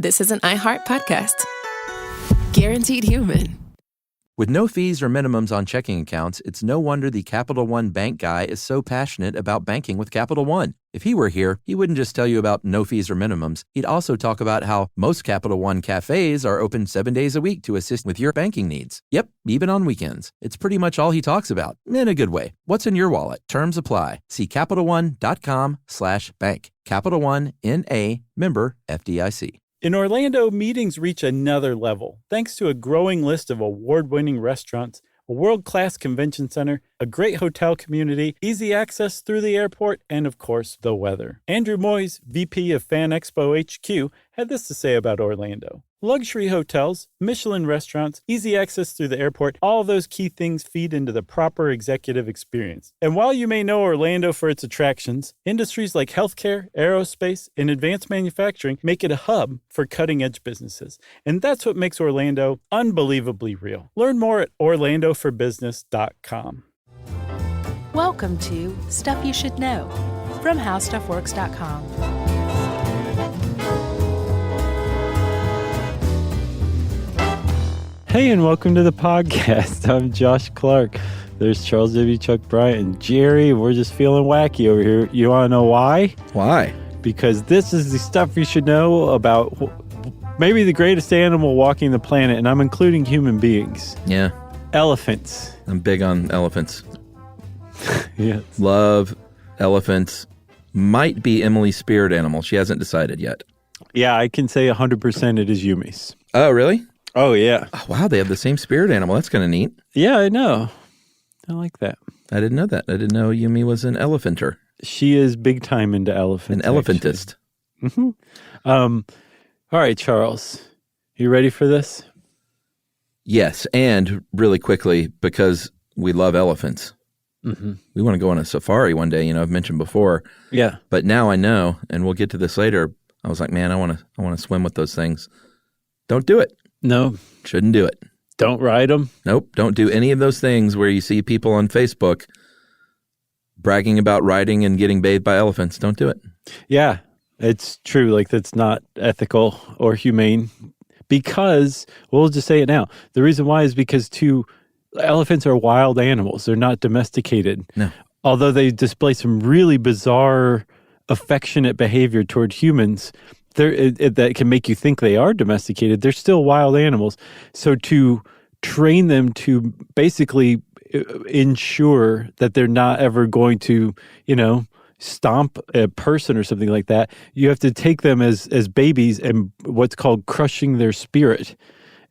this is an iHeart podcast. Guaranteed Human. With no fees or minimums on checking accounts, it's no wonder the Capital One bank guy is so passionate about banking with Capital One. If he were here, he wouldn't just tell you about no fees or minimums. He'd also talk about how most Capital One cafes are open 7 days a week to assist with your banking needs. Yep, even on weekends. It's pretty much all he talks about, in a good way. What's in your wallet? Terms apply. See CapitalOne.com/bank. Capital One, N.A., member FDIC. In Orlando, meetings reach another level thanks to a growing list of award-winning restaurants, a world-class convention center, a great hotel community, easy access through the airport, and of course, the weather. Andrew Moyes, VP of Fan Expo HQ, had this to say about Orlando. Luxury hotels, Michelin restaurants, easy access through the airport, all of those key things feed into the proper executive experience. And while you may know Orlando for its attractions, industries like healthcare, aerospace, and advanced manufacturing make it a hub for cutting-edge businesses. And that's what makes Orlando unbelievably real. Learn more at orlandoforbusiness.com. Welcome to Stuff You Should Know from HowStuffWorks.com. Hey, and welcome to the podcast. I'm Josh Clark. There's Charles W. Chuck Bryant and Jerry. We're just feeling wacky over here. You want to know why? Why? Because this is the stuff you should know about maybe the greatest animal walking the planet, and I'm including human beings. Yeah. Elephants. I'm big on elephants. Yes. Love elephants. Might be Emily's spirit animal. She hasn't decided yet. Yeah, I can say 100% it is Yumi's. Oh, really? Oh, yeah. Oh, wow, they have the same spirit animal. That's kind of neat. Yeah, I know. I like that. I didn't know that. I didn't know Yumi was an elephanter. She is big time into elephants. An elephantist. Mm-hmm. All right, Charles. You ready for this? Yes, and really quickly, because we love elephants. Mm-hmm. We want to go on a safari one day, I've mentioned before. Yeah. But now I know, and we'll get to this later. I was like, man, I want to swim with those things. Don't do it. No. Shouldn't do it. Don't ride them. Nope. Don't do any of those things where you see people on Facebook bragging about riding and getting bathed by elephants. Don't do it. Yeah, it's true. Like, that's not ethical or humane because, we'll just say it now. The reason why is because elephants are wild animals. They're not domesticated. No. Although they display some really bizarre, affectionate behavior toward humans, that can make you think they are domesticated, they're still wild animals. So to train them to basically ensure that they're not ever going to, stomp a person or something like that, you have to take them as babies and what's called crushing their spirit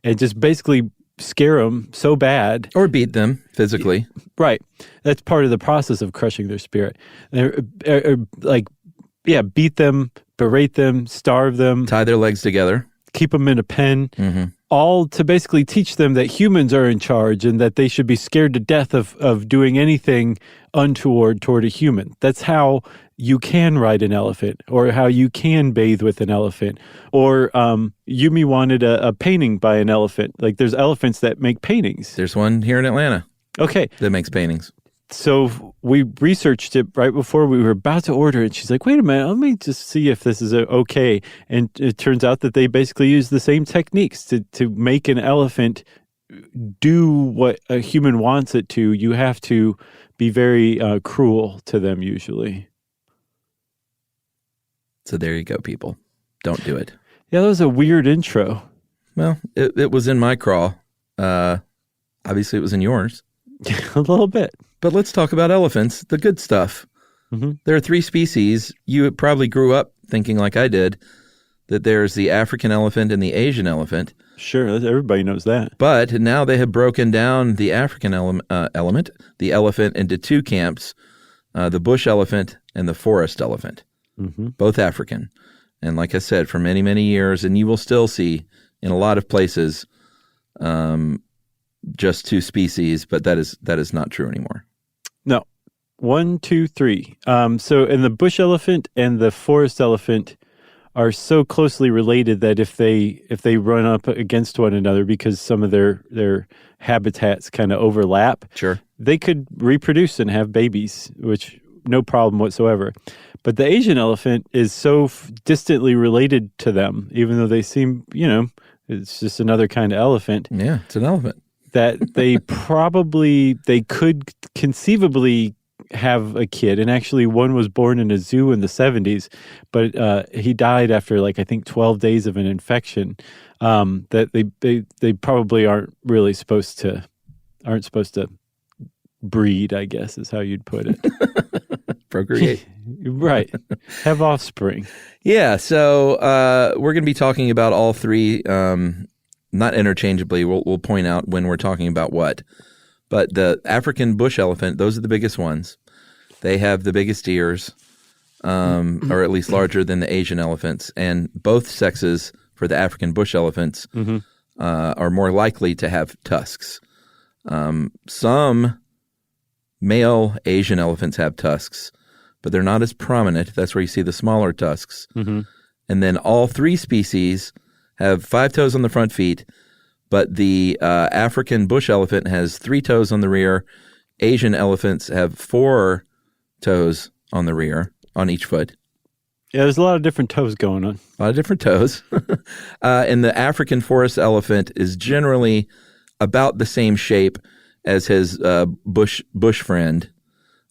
and just basically scare them so bad. Or beat them physically. Right. That's part of the process of crushing their spirit. Beat them, berate them, starve them. Tie their legs together. Keep them in a pen. Mm-hmm. All to basically teach them that humans are in charge and that they should be scared to death of doing anything untoward toward a human. That's how you can ride an elephant or how you can bathe with an elephant. Or Yumi wanted a painting by an elephant. Like, there's elephants that make paintings. There's one here in Atlanta. Okay. That makes paintings. So we researched it right before we were about to order it. She's like, wait a minute, let me just see if this is okay. And it turns out that they basically use the same techniques to make an elephant do what a human wants it to. You have to be very cruel to them usually. So there you go, people. Don't do it. Yeah, that was a weird intro. Well, it was in my crawl. Obviously, it was in yours. A little bit. But let's talk about elephants, the good stuff. Mm-hmm. There are 3 species. You probably grew up thinking like I did, that there's the African elephant and the Asian elephant. Sure, everybody knows that. But now they have broken down the African the elephant, into 2 camps, the bush elephant and the forest elephant, both African. And like I said, for many, many years, and you will still see in a lot of places just 2 species, but that is not true anymore. No. 1, 2, 3. So, and the bush elephant and the forest elephant are so closely related that if they run up against one another because some of their habitats kind of overlap, sure, they could reproduce and have babies, which no problem whatsoever. But the Asian elephant is so distantly related to them, even though they seem, it's just another kind of elephant. Yeah, it's an elephant. That they could conceivably have a kid. And actually one was born in a zoo in the 70s, but he died after I think 12 days of an infection. That they probably aren't supposed to breed, I guess is how you'd put it. Procreate. Right. Have offspring. Yeah, so we're going to be talking about all three, not interchangeably. We'll point out when we're talking about what. But the African bush elephant, those are the biggest ones. They have the biggest ears, or at least larger than the Asian elephants. And both sexes for the African bush elephants are more likely to have tusks. Some male Asian elephants have tusks, but they're not as prominent. That's where you see the smaller tusks. Mm-hmm. And then all three species have 5 toes on the front feet, but the African bush elephant has 3 toes on the rear. Asian elephants have 4 toes on the rear, on each foot. Yeah, there's a lot of different toes going on. A lot of different toes. And the African forest elephant is generally about the same shape as his bush friend,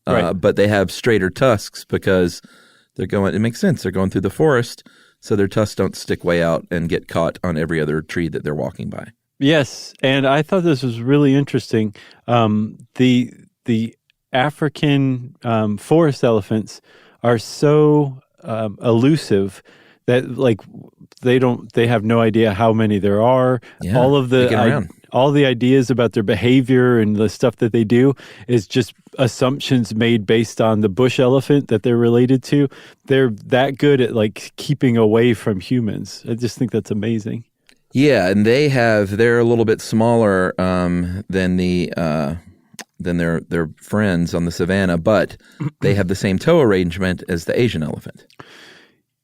right. But they have straighter tusks because they're going. It makes sense. They're going through the forest, so their tusks don't stick way out and get caught on every other tree that they're walking by. Yes, and I thought this was really interesting. The African forest elephants are so elusive that they have no idea how many there are. Yeah, All the ideas about their behavior and the stuff that they do is just assumptions made based on the bush elephant that they're related to. They're that good at keeping away from humans. I just think that's amazing. Yeah, and they're a little bit smaller than their friends on the savannah, but they have the same toe arrangement as the Asian elephant.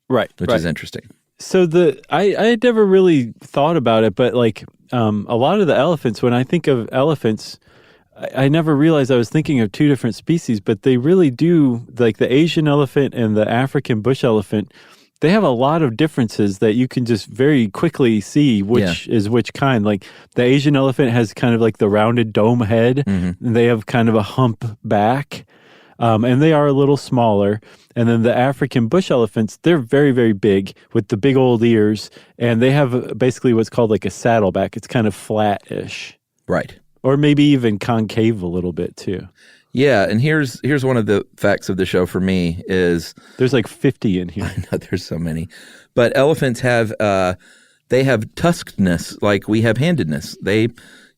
Right. Which is interesting. So I had never really thought about it, but a lot of the elephants, when I think of elephants, I never realized I was thinking of 2 different species, but they really do, the Asian elephant and the African bush elephant, they have a lot of differences that you can just very quickly see which is which kind. The Asian elephant has kind of the rounded dome head, and they have kind of a hump back. And they are a little smaller. And then the African bush elephants, they're very, very big with the big old ears. And they have basically what's called a saddleback. It's kind of flat-ish. Right. Or maybe even concave a little bit too. Yeah, and here's one of the facts of the show for me is... There's 50 in here. I know, there's so many. But elephants have tuskedness like we have handedness. They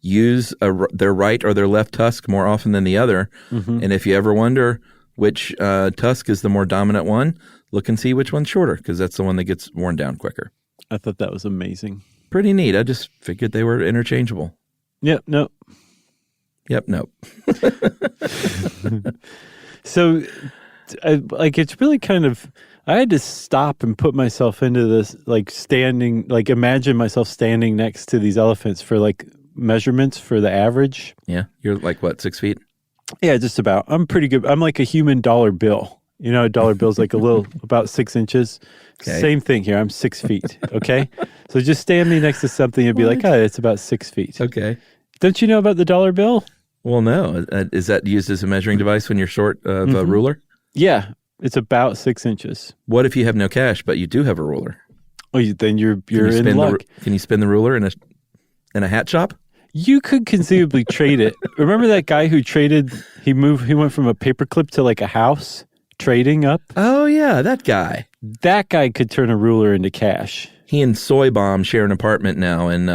use their right or their left tusk more often than the other. Mm-hmm. And if you ever wonder which tusk is the more dominant one, look and see which one's shorter, because that's the one that gets worn down quicker. I thought that was amazing. Pretty neat. I just figured they were interchangeable. Yep, nope. Yep, nope. So, it's really kind of... I had to stop and put myself into this, imagine myself standing next to these elephants for, measurements for the average. Yeah, you're what, 6 feet? Yeah, just about. I'm pretty good. I'm like a human dollar bill. A dollar bill's a little, about 6 inches. Okay. Same thing here. I'm 6 feet. Okay, so just stand me next to something and be it's about 6 feet. Okay. Don't you know about the dollar bill? Well, no. Is that used as a measuring device when you're short of a ruler? Yeah, it's about 6 inches. What if you have no cash, but you do have a ruler? Oh, then you're in luck. Can you spin the ruler in a hat shop? You could conceivably trade it. Remember that guy who traded? He went from a paperclip to a house, trading up. Oh yeah, that guy. That guy could turn a ruler into cash. He and Soy Bomb share an apartment now in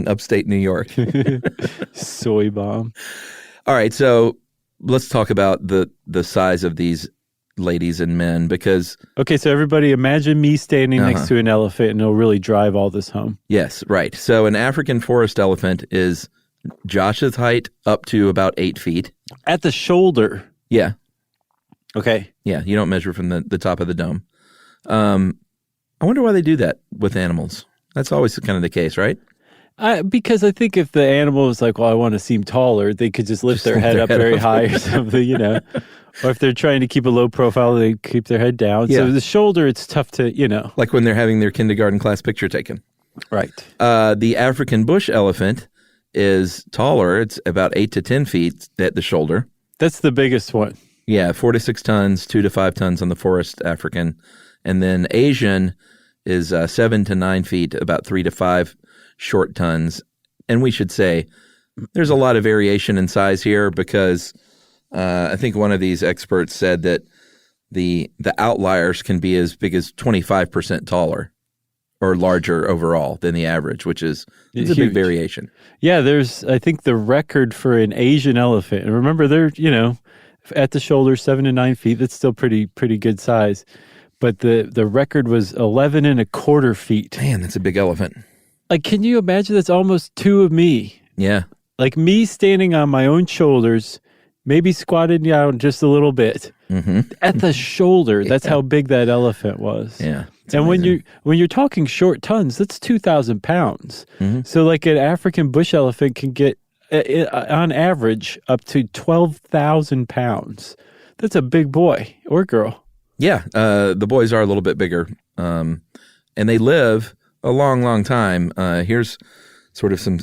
upstate New York. Soy Bomb. All right, so let's talk about the size of these ladies and men, because... Okay, so everybody imagine me standing next to an elephant, and it'll really drive all this home. Yes, right. So an African forest elephant is Josh's height up to about 8 feet. At the shoulder? Yeah. Okay. Yeah, you don't measure from the top of the dome. I wonder why they do that with animals. That's always kind of the case, right? Because I think if the animal was I want to seem taller, they could just lift their head up very high or something, Or if they're trying to keep a low profile, they keep their head down. Yeah. So the shoulder, it's tough to, Like when they're having their kindergarten class picture taken. Right. The African bush elephant is taller. It's about 8 to 10 feet at the shoulder. That's the biggest one. Yeah, 4 to 6 tons, 2 to 5 tons on the forest African. And then Asian is 7 to 9 feet, about 3 to 5 short tons. And we should say there's a lot of variation in size here because I think one of these experts said that the outliers can be as big as 25% taller or larger overall than the average, which is a big variation. Yeah, I think the record for an Asian elephant, and remember they're, at the shoulder, 7 to 9 feet. That's still pretty good size. But the record was 11 and a quarter feet. Man, that's a big elephant. Like, can you imagine? That's almost 2 of me. Yeah. Like me standing on my own shoulders, maybe squatted down just a little bit. Mm-hmm. At the shoulder. That's how big that elephant was. Yeah. And when you're talking short tons, that's 2,000 pounds. Mm-hmm. So like an African bush elephant can get, on average, up to 12,000 pounds. That's a big boy or girl. Yeah, the boys are a little bit bigger, and they live a long, long time. Here's sort of some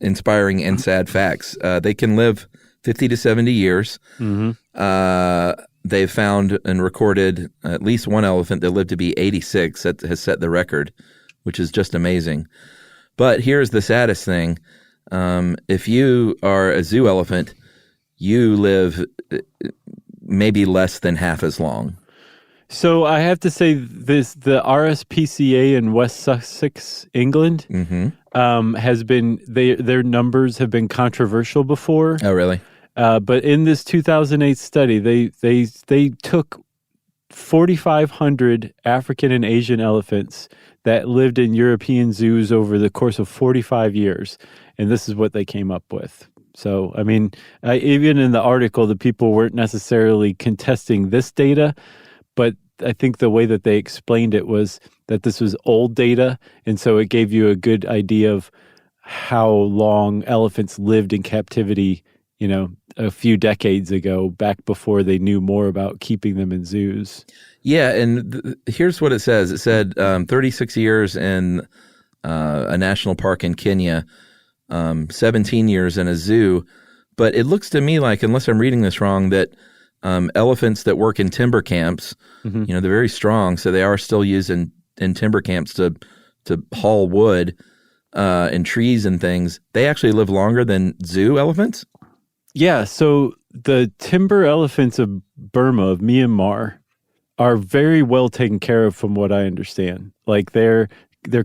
inspiring and sad facts. They can live 50 to 70 years. Mm-hmm. They've found and recorded at least one elephant that lived to be 86 that has set the record, which is just amazing. But here's the saddest thing. If you are a zoo elephant, you live maybe less than half as long. So I have to say the RSPCA in West Sussex, England, has been, their numbers have been controversial before. Oh, really? But in this 2008 study, they took 4,500 African and Asian elephants that lived in European zoos over the course of 45 years. And this is what they came up with. So, I mean, even in the article, the people weren't necessarily contesting this data, but I think the way that they explained it was that this was old data, and so it gave you a good idea of how long elephants lived in captivity, a few decades ago, back before they knew more about keeping them in zoos. Yeah, and here's what it says. It said 36 years in a national park in Kenya, 17 years in a zoo. But it looks to me like, unless I'm reading this wrong, that elephants that work in timber camps, they're very strong, so they are still used in timber camps to haul wood and trees and things. They actually live longer than zoo elephants? Yeah, so the timber elephants of Burma, of Myanmar, are very well taken care of from what I understand. Like they're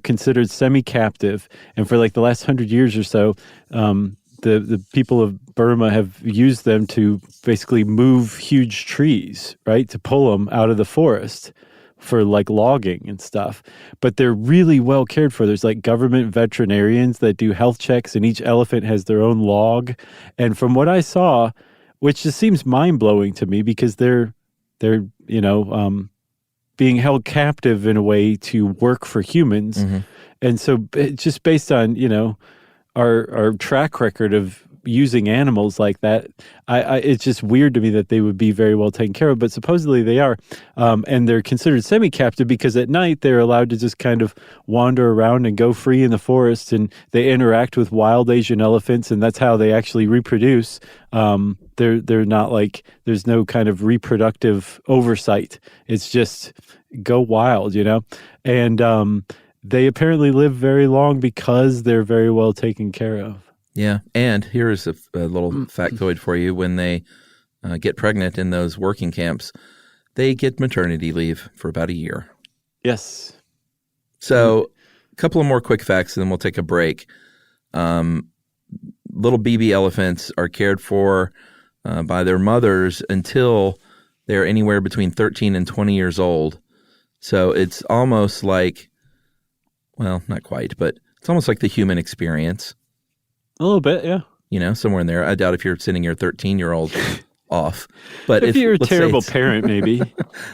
considered semi-captive, and for like the last 100 years or so, the people of Burma have used them to basically move huge trees, right, to pull them out of the forest for like logging and stuff. But they're really well cared for. There's like government veterinarians that do health checks, and each elephant has their own log. And from what I saw, which just seems mind-blowing to me, because they're being held captive in a way to work for humans. Mm-hmm. And so just based on, our track record of using animals like that, it's just weird to me that they would be very well taken care of, but supposedly they are. And they're considered semi-captive because at night they're allowed to just kind of wander around and go free in the forest, and they interact with wild Asian elephants, and that's how they actually reproduce. They're not like, there's no kind of reproductive oversight. It's just go wild, and they apparently live very long because they're very well taken care of. Yeah, and here is a little factoid for you. When they get pregnant in those working camps, they get maternity leave for about a year. Yes. So a couple of more quick facts, and then we'll take a break. Little baby elephants are cared for by their mothers until they're anywhere between 13 and 20 years old. So it's almost like, well, not quite, but it's almost like the human experience. A little bit, yeah. Somewhere in there. I doubt if you're sending your 13-year-old off. But if you're a terrible parent, maybe.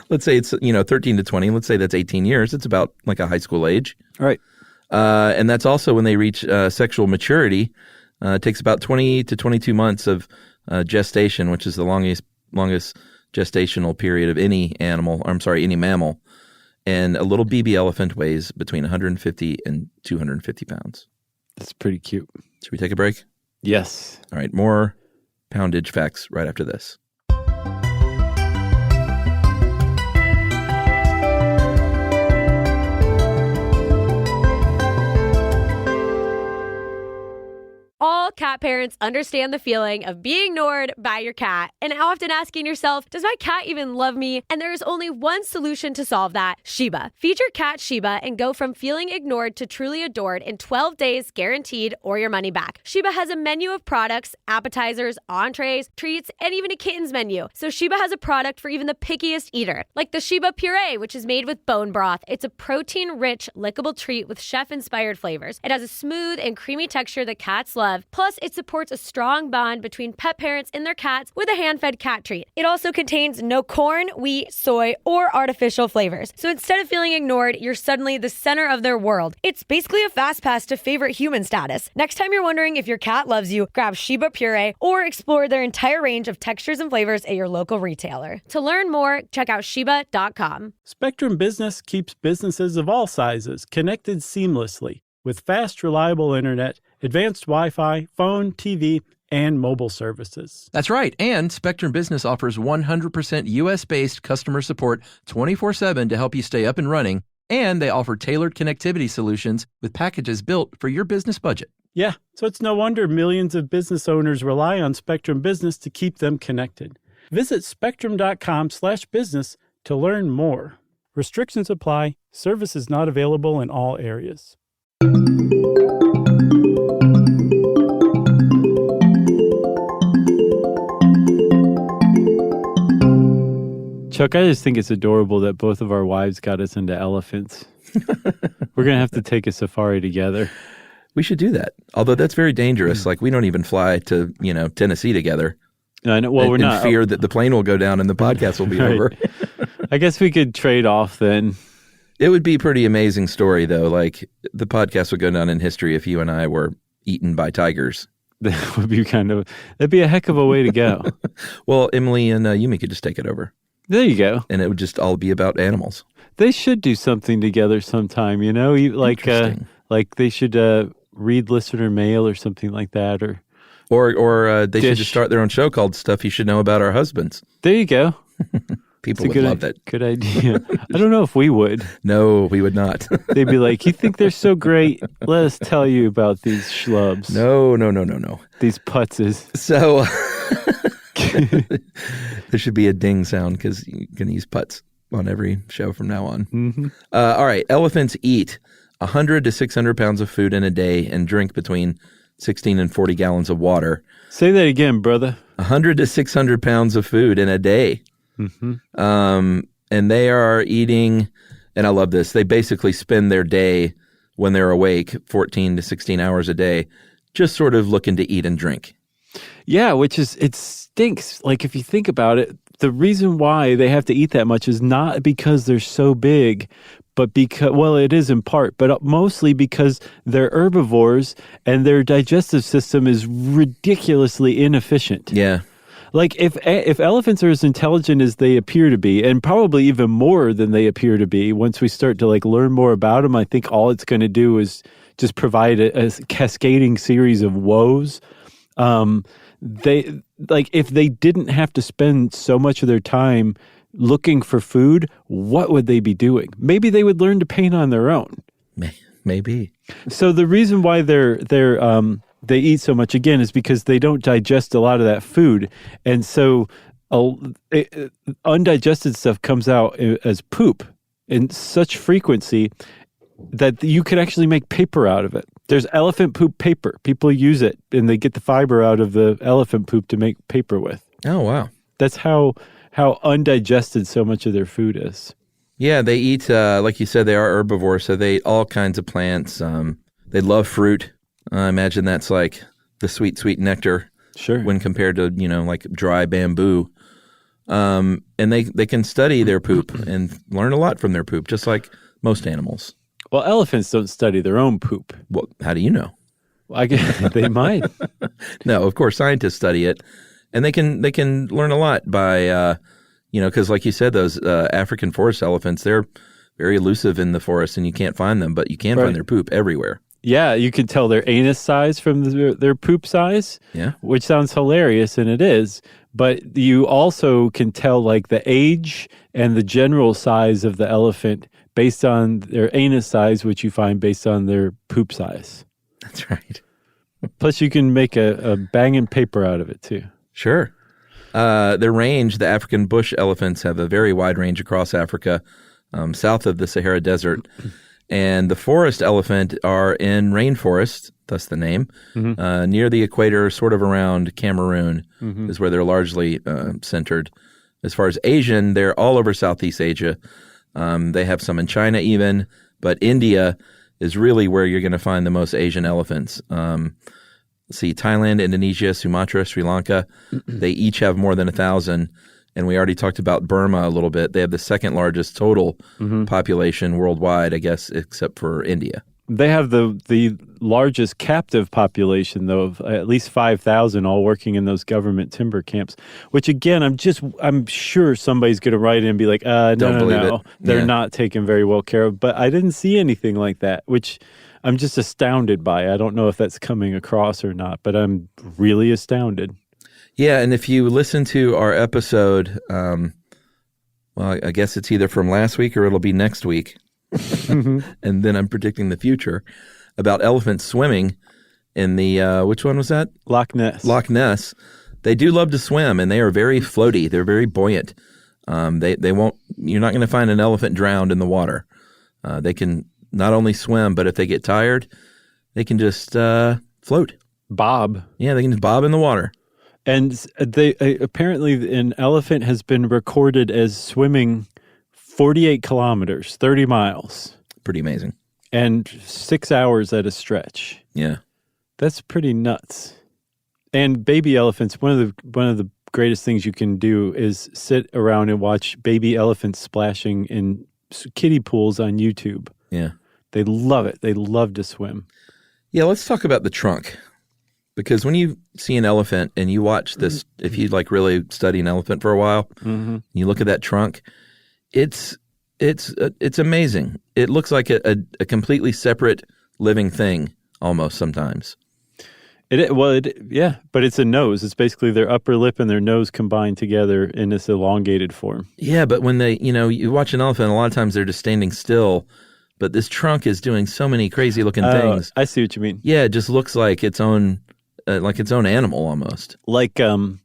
Let's say it's 13 to 20. Let's say that's 18 years. It's about like a high school age. Right. And that's also when they reach sexual maturity. It takes about 20 to 22 months of gestation, which is the longest gestational period of any any mammal. And a little BB elephant weighs between 150 and 250 pounds. That's pretty cute. Should we take a break? Yes. All right, more poundage facts right after this. All cat parents understand the feeling of being ignored by your cat and often asking yourself, does my cat even love me? And there is only one solution to solve that, Sheba. Feed your cat Sheba and go from feeling ignored to truly adored in 12 days guaranteed or your money back. Sheba has a menu of products, appetizers, entrees, treats, and even a kittens menu. So Sheba has a product for even the pickiest eater, like the Sheba Puree, which is made with bone broth. It's a protein-rich, lickable treat with chef-inspired flavors. It has a smooth and creamy texture that cats love. Plus, it supports a strong bond between pet parents and their cats with a hand-fed cat treat. It also contains no corn, wheat, soy, or artificial flavors. So instead of feeling ignored, you're suddenly the center of their world. It's basically a fast pass to favorite human status. Next time you're wondering if your cat loves you, grab Sheba Puree or explore their entire range of textures and flavors at your local retailer. To learn more, check out Sheba.com. Spectrum Business keeps businesses of all sizes connected seamlessly with fast, reliable internet, advanced Wi-Fi, phone, TV, and mobile services. That's right. And Spectrum Business offers 100% U.S.-based customer support 24/7 to help you stay up and running. And they offer tailored connectivity solutions with packages built for your business budget. Yeah, so it's no wonder millions of business owners rely on Spectrum Business to keep them connected. Visit spectrum.com/business to learn more. Restrictions apply. Services not available in all areas. Chuck, I just think it's adorable that both of our wives got us into elephants. We're going to have to take a safari together. We should do that. Although that's very dangerous. Like, we don't even fly to, Tennessee together. I know. Well, we're not. In fear that the plane will go down and the podcast will be Right. over. I guess we could trade off then. It would be a pretty amazing story, though. Like, the podcast would go down in history if you and I were eaten by tigers. That would be that'd be a heck of a way to go. Well, Emily and Yumi could just take it over. There you go. And it would just all be about animals. They should do something together sometime, like they should read listener mail or something like that, or they should just start their own show called Stuff You Should Know About Our Husbands. There you go. People would love that. Good idea. I don't know if we would. No, we would not. They'd be like, you think they're so great? Let us tell you about these schlubs. No. These putzes. So there should be a ding sound because you're going to use putts on every show from now on. Mm-hmm. All right. Elephants eat 100 to 600 pounds of food in a day and drink between 16 and 40 gallons of water. Say that again, brother. 100 to 600 pounds of food in a day. Mm-hmm. And they are eating, and I love this, they basically spend their day when they're awake, 14 to 16 hours a day, just sort of looking to eat and drink. Yeah, it stinks. Like, if you think about it, the reason why they have to eat that much is not because they're so big, but because, well, it is in part, but mostly because they're herbivores and their digestive system is ridiculously inefficient. Yeah. Like, if elephants are as intelligent as they appear to be, and probably even more than they appear to be, once we start to learn more about them, I think all it's going to do is just provide a cascading series of woes. If they didn't have to spend so much of their time looking for food, what would they be doing? Maybe they would learn to paint on their own. Maybe. So the reason why they eat so much, again, is because they don't digest a lot of that food. And so undigested stuff comes out as poop in such frequency that you can actually make paper out of it. There's elephant poop paper. People use it, and they get the fiber out of the elephant poop to make paper with. Oh, wow. That's how undigested so much of their food is. Yeah, they eat, like you said, they are herbivores, so they eat all kinds of plants. They love fruit. I imagine that's like the sweet, sweet nectar. Sure. When compared to, like dry bamboo. And they can study their poop and learn a lot from their poop, just like most animals. Well, elephants don't study their own poop. Well, how do you know? I guess they might. No, of course, scientists study it. And they can learn a lot by, because like you said, those African forest elephants, they're very elusive in the forest and you can't find them, but you can find their poop everywhere. Yeah, you can tell their anus size from their poop size, which sounds hilarious, and it is. But you also can tell like the age and the general size of the elephant based on their anus size, which you find based on their poop size. That's right. Plus, you can make a banging paper out of it, too. Sure. Their range, the African bush elephants have a very wide range across Africa, south of the Sahara Desert. And the forest elephant are in rainforest, thus the name, near the equator, sort of around Cameroon is where they're largely centered. As far as Asian, they're all over Southeast Asia. They have some in China even, but India is really where you're going to find the most Asian elephants. See, Thailand, Indonesia, Sumatra, Sri Lanka, they each have more than 1,000. And we already talked about Burma a little bit. They have the second largest total population worldwide, I guess, except for India. They have the largest captive population, though, of at least 5,000, all working in those government timber camps. Which, again, I'm sure somebody's going to write in and be like, no, they're not taken very well care of. But I didn't see anything like that, which I'm just astounded by. I don't know if that's coming across or not, but I'm really astounded. Yeah, and if you listen to our episode, well, I guess it's either from last week or it'll be next week, and then I'm predicting the future, about elephants swimming in the, which one was that? Loch Ness. Loch Ness. They do love to swim, and they are very floaty. They're very buoyant. They won't, you're not going to find an elephant drowned in the water. They can not only swim, but if they get tired, they can just float. Bob. Yeah, they can just bob in the water. And they apparently an elephant has been recorded as swimming 48 kilometers, 30 miles. Pretty amazing. And 6 hours at a stretch. Yeah. That's pretty nuts. And baby elephants, one of the greatest things you can do is sit around and watch baby elephants splashing in kiddie pools on YouTube. Yeah. They love it. They love to swim. Yeah, let's talk about the trunk. Because when you see an elephant and you watch this, if you like really study an elephant for a while, you look at that trunk, it's amazing. It looks like a completely separate living thing almost sometimes. Yeah, but it's a nose. It's basically their upper lip and their nose combined together in this elongated form. Yeah, but when you watch an elephant, a lot of times they're just standing still. But this trunk is doing so many crazy looking things. I see what you mean. Yeah, it just looks like its own animal almost. Like Thing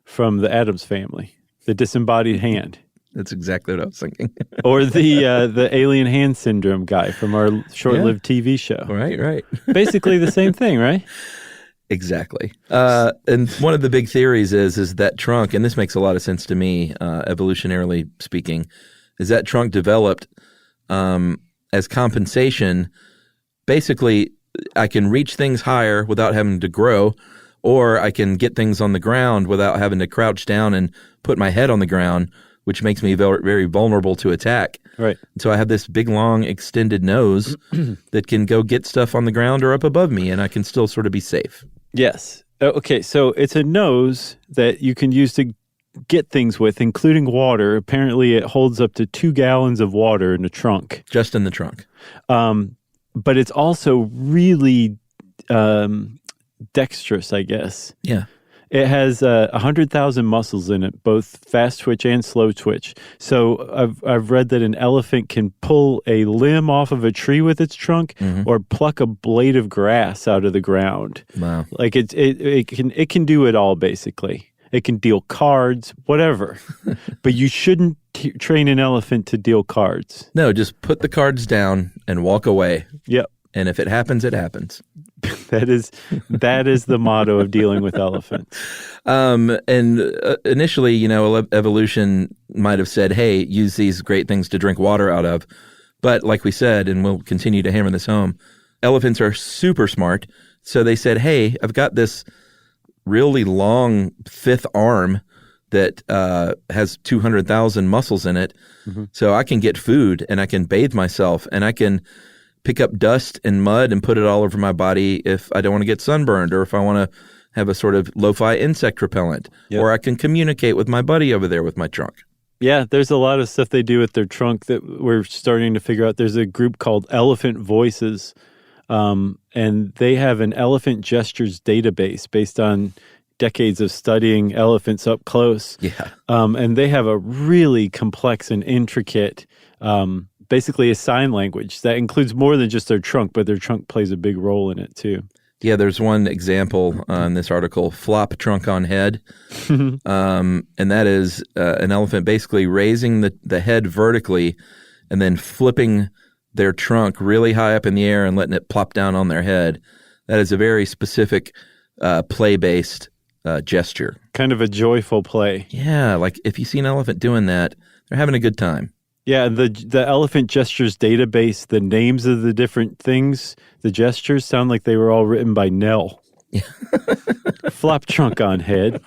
from the Addams Family, the disembodied hand. That's exactly what I was thinking. Or the alien hand syndrome guy from our short-lived TV show. Right. Basically the same thing, right? Exactly. And one of the big theories is that trunk, and this makes a lot of sense to me, evolutionarily speaking, is that trunk developed as compensation. Basically, I can reach things higher without having to grow, or I can get things on the ground without having to crouch down and put my head on the ground, which makes me very, very vulnerable to attack. Right. So I have this big, long, extended nose that can go get stuff on the ground or up above me, and I can still sort of be safe. Yes. Okay, so it's a nose that you can use to get things with, including water. Apparently, it holds up to 2 gallons of water in the trunk. Just in the trunk. But it's also really dexterous, I guess. Yeah. It has 100,000 muscles in it, both fast twitch and slow twitch. So I've read that an elephant can pull a limb off of a tree with its trunk, or pluck a blade of grass out of the ground. Wow! Like it can do it all basically. It can deal cards, whatever. But you shouldn't train an elephant to deal cards. No, just put the cards down and walk away. Yep. And if it happens, it happens. That is the motto of dealing with elephants. And initially, evolution might have said, hey, use these great things to drink water out of. But like we said, and we'll continue to hammer this home, elephants are super smart. So they said, hey, I've got this really long fifth arm that has 200,000 muscles in it. So I can get food and I can bathe myself and I can pick up dust and mud and put it all over my body if I don't want to get sunburned or if I want to have a sort of lo-fi insect repellent, or I can communicate with my buddy over there with my trunk. Yeah, there's a lot of stuff they do with their trunk that we're starting to figure out. There's a group called Elephant Voices, and they have an elephant gestures database based on decades of studying elephants up close. Yeah. And they have a really complex and intricate, basically a sign language that includes more than just their trunk, but their trunk plays a big role in it too. Yeah, there's one example on this article, flop trunk on head. And that is an elephant basically raising the head vertically and then flipping their trunk really high up in the air and letting it plop down on their head. That is a very specific play-based gesture. Kind of a joyful play. Yeah, like if you see an elephant doing that, they're having a good time. Yeah, the Elephant Gestures database, the names of the different things, the gestures sound like they were all written by Nell. Yeah. Flop trunk on head.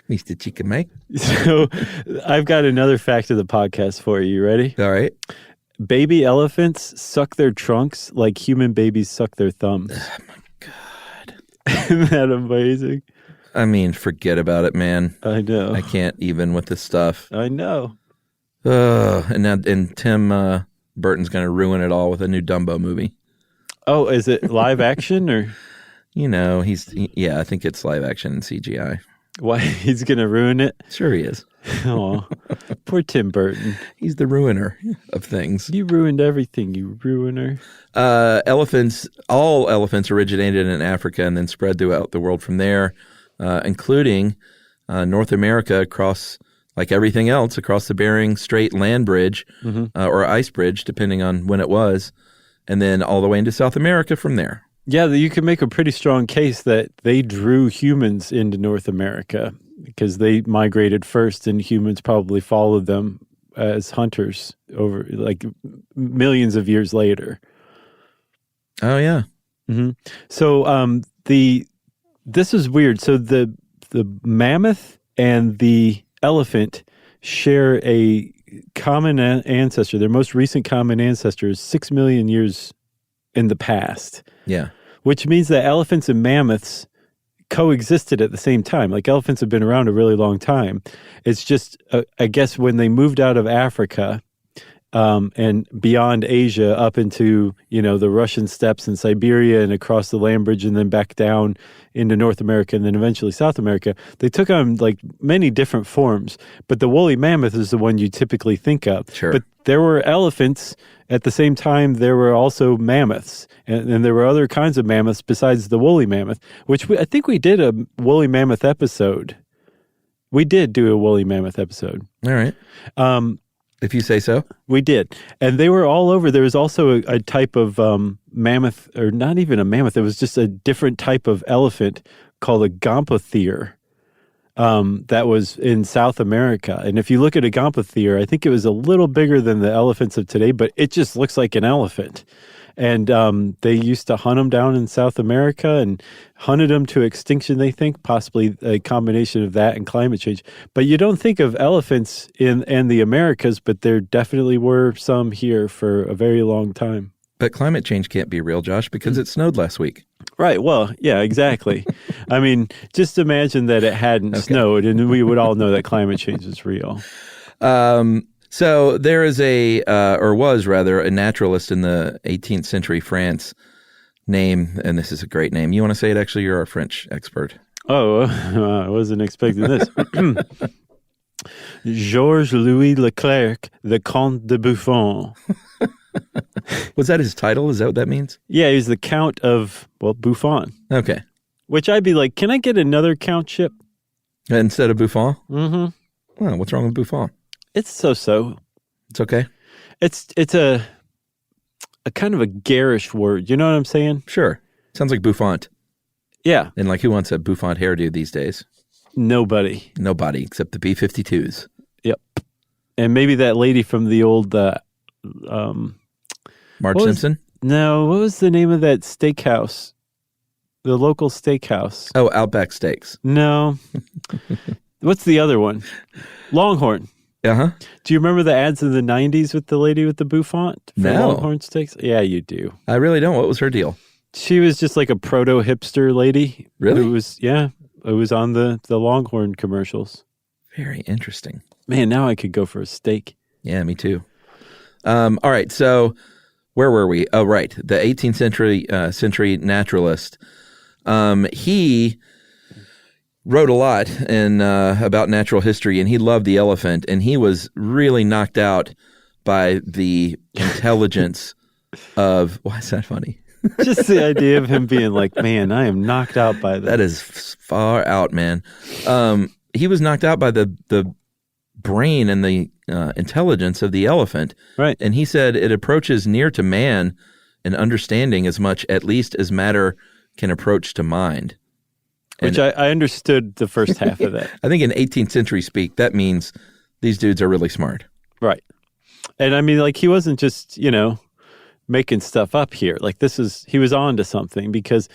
Mr. Chica Mike. So I've got another fact of the podcast for you. You ready? All right. Baby elephants suck their trunks like human babies suck their thumbs. Oh, my God. Isn't that amazing? I mean, forget about it, man. I know. I can't even with this stuff. I know. And Tim Burton's going to ruin it all with a new Dumbo movie. Oh, is it live action or? You know, I think it's live action and CGI. Why? He's going to ruin it? Sure he is. Oh, poor Tim Burton. He's the ruiner of things. You ruined everything, you ruiner. All elephants originated in Africa and then spread throughout the world from there, including North America across, like everything else, across the Bering Strait land bridge or ice bridge, depending on when it was, and then all the way into South America from there. Yeah, you can make a pretty strong case that they drew humans into North America because they migrated first and humans probably followed them as hunters over like millions of years later. Oh, yeah. Mm-hmm. So this is weird. So the mammoth and the elephant share a common ancestor. Their most recent common ancestor is 6 million years in the past. Yeah. Which means that elephants and mammoths coexisted at the same time. Like elephants have been around a really long time. It's just, I guess, when they moved out of Africa and beyond Asia up into, the Russian steppes and Siberia and across the land bridge and then back down into North America and then eventually South America, they took on like many different forms. But the woolly mammoth is the one you typically think of. Sure. But there were elephants at the same time. There were also mammoths, and there were other kinds of mammoths besides the woolly mammoth, which I think we did a woolly mammoth episode. We did do a woolly mammoth episode. All right. If you say so. We did. And they were all over. There was also a type of mammoth, or not even a mammoth. It was just a different type of elephant called a gomphothere that was in South America. And if you look at a gomphothere, I think it was a little bigger than the elephants of today, but it just looks like an elephant. And they used to hunt them down in South America and hunted them to extinction, they think, possibly a combination of that and climate change. But you don't think of elephants in the Americas, but there definitely were some here for a very long time. But climate change can't be real, Josh, because it snowed last week. Right. Well, yeah, exactly. I mean, just imagine that it hadn't snowed, and we would all know that climate change is real. So there is was a naturalist in the 18th century France named, and this is a great name. You want to say it? Actually, you're a French expert. Oh, I wasn't expecting this. Georges Louis Leclerc, the Comte de Buffon. Was that his title? Is that what that means? Yeah, he's the Count of, Buffon. Okay. Which I'd be like, can I get another countship? Instead of Buffon? Mm-hmm. Oh, what's wrong with Buffon? It's so-so. It's okay? It's a kind of a garish word. You know what I'm saying? Sure. Sounds like bouffant. Yeah. And like who wants a bouffant hairdo these days? Nobody. Nobody except the B-52s. Yep. And maybe that lady from the old... Marge Simpson? No, what was the name of that steakhouse? The local steakhouse. Oh, Outback Steaks. No. What's the other one? Longhorn. Uh-huh. Do you remember the ads in the 90s with the lady with the bouffant for No. Longhorn steaks? Yeah, you do. I really don't. What was her deal? She was just like a proto-hipster lady. Really? Who was, yeah. It was on the Longhorn commercials. Very interesting. Man, now I could go for a steak. Yeah, me too. All right, so where were we? Oh, right, the 18th century naturalist. He wrote a lot about natural history, and he loved the elephant, and he was really knocked out by the intelligence of. Why is that funny? Just the idea of him being like, man, I am knocked out by that. That is far out, man. He was knocked out by the brain and the intelligence of the elephant. Right. And he said it approaches near to man in understanding as much, at least, as matter can approach to mind. Which I understood the first half of that. I think in 18th century speak, that means these dudes are really smart. Right. And I mean, like, he wasn't just, making stuff up here. Like, he was on to something, because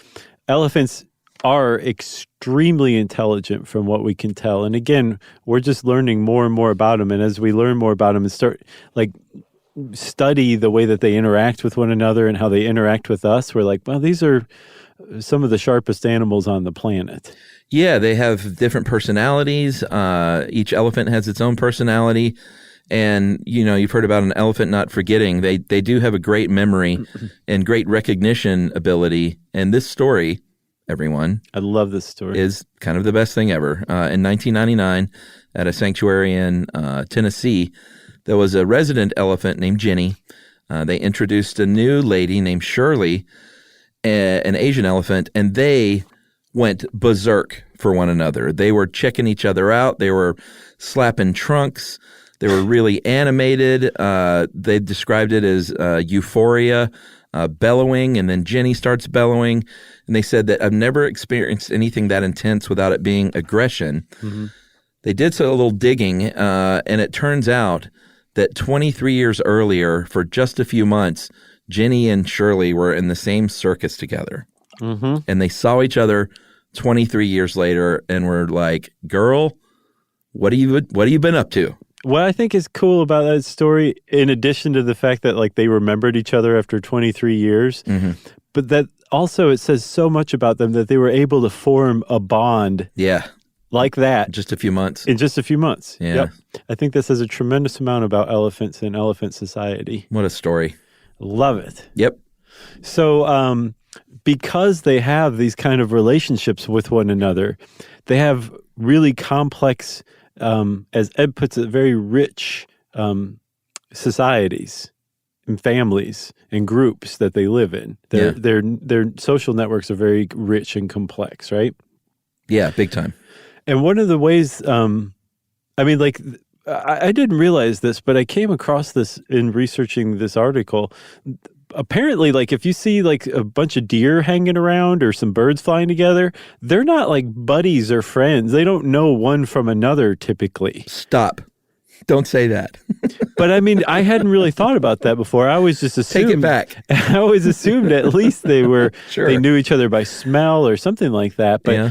elephants are extremely intelligent from what we can tell. And again, we're just learning more and more about them. And as we learn more about them and start, like, study the way that they interact with one another and how they interact with us, we're like, well, these are some of the sharpest animals on the planet. Yeah, they have different personalities. Each elephant has its own personality. And, you've heard about an elephant not forgetting. They do have a great memory and great recognition ability. And this story, everyone, I love this story, is kind of the best thing ever. In 1999, at a sanctuary in Tennessee, there was a resident elephant named Jenny. They introduced a new lady named Shirley, an Asian elephant, and they went berserk for one another. They were checking each other out. They were slapping trunks. They were really animated. They described it as euphoria, bellowing, and then Jenny starts bellowing. And they said that I've never experienced anything that intense without it being aggression. Mm-hmm. They did a little digging, and it turns out that 23 years earlier, for just a few months, Jenny and Shirley were in the same circus together. Mm-hmm. And they saw each other 23 years later and were like, girl, what have you been up to? What I think is cool about that story, in addition to the fact that, like, they remembered each other after 23 years, mm-hmm. but that also it says so much about them that they were able to form a bond. Yeah. Like that. Just a few months. In just a few months. Yeah. Yep. I think this says a tremendous amount about elephants and elephant society. What a story. Love it. Yep. So because they have these kind of relationships with one another, they have really complex, as Ed puts it, very rich societies and families and groups that they live in. Their social networks are very rich and complex, right? Yeah, big time. And one of the ways, I didn't realize this, but I came across this in researching this article. Apparently, like, if you see, like, a bunch of deer hanging around or some birds flying together, they're not, like, buddies or friends. They don't know one from another, typically. Stop. Don't say that. But, I mean, I hadn't really thought about that before. I always just assumed... Take it back. I always assumed at least they were... Sure. They knew each other by smell or something like that. But yeah.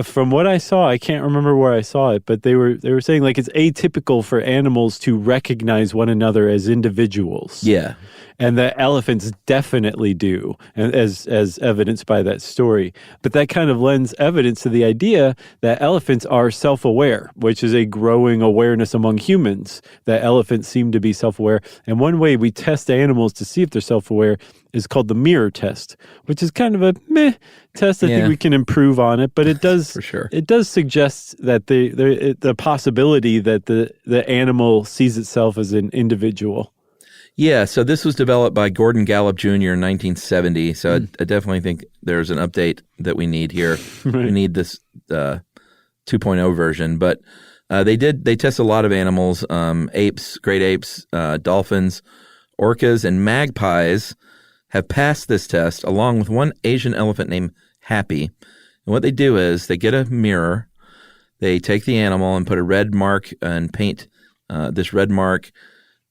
From what I saw, I can't remember where I saw it, but they were saying, like, it's atypical for animals to recognize one another as individuals. Yeah. And the elephants definitely do, as evidenced by that story. But that kind of lends evidence to the idea that elephants are self-aware, which is a growing awareness among humans, that elephants seem to be self-aware. And one way we test animals to see if they're self-aware is called the mirror test, which is kind of a meh test. I think we can improve on it, but it does for sure. It does suggest that the possibility that the animal sees itself as an individual. Yeah, so this was developed by Gordon Gallup Jr. in 1970. So I definitely think there's an update that we need here. Right. We need this 2.0 version. But they test a lot of animals: apes, great apes, dolphins, orcas, and magpies have passed this test, along with one Asian elephant named Happy. And what they do is they get a mirror, they take the animal and put a red mark and paint this red mark,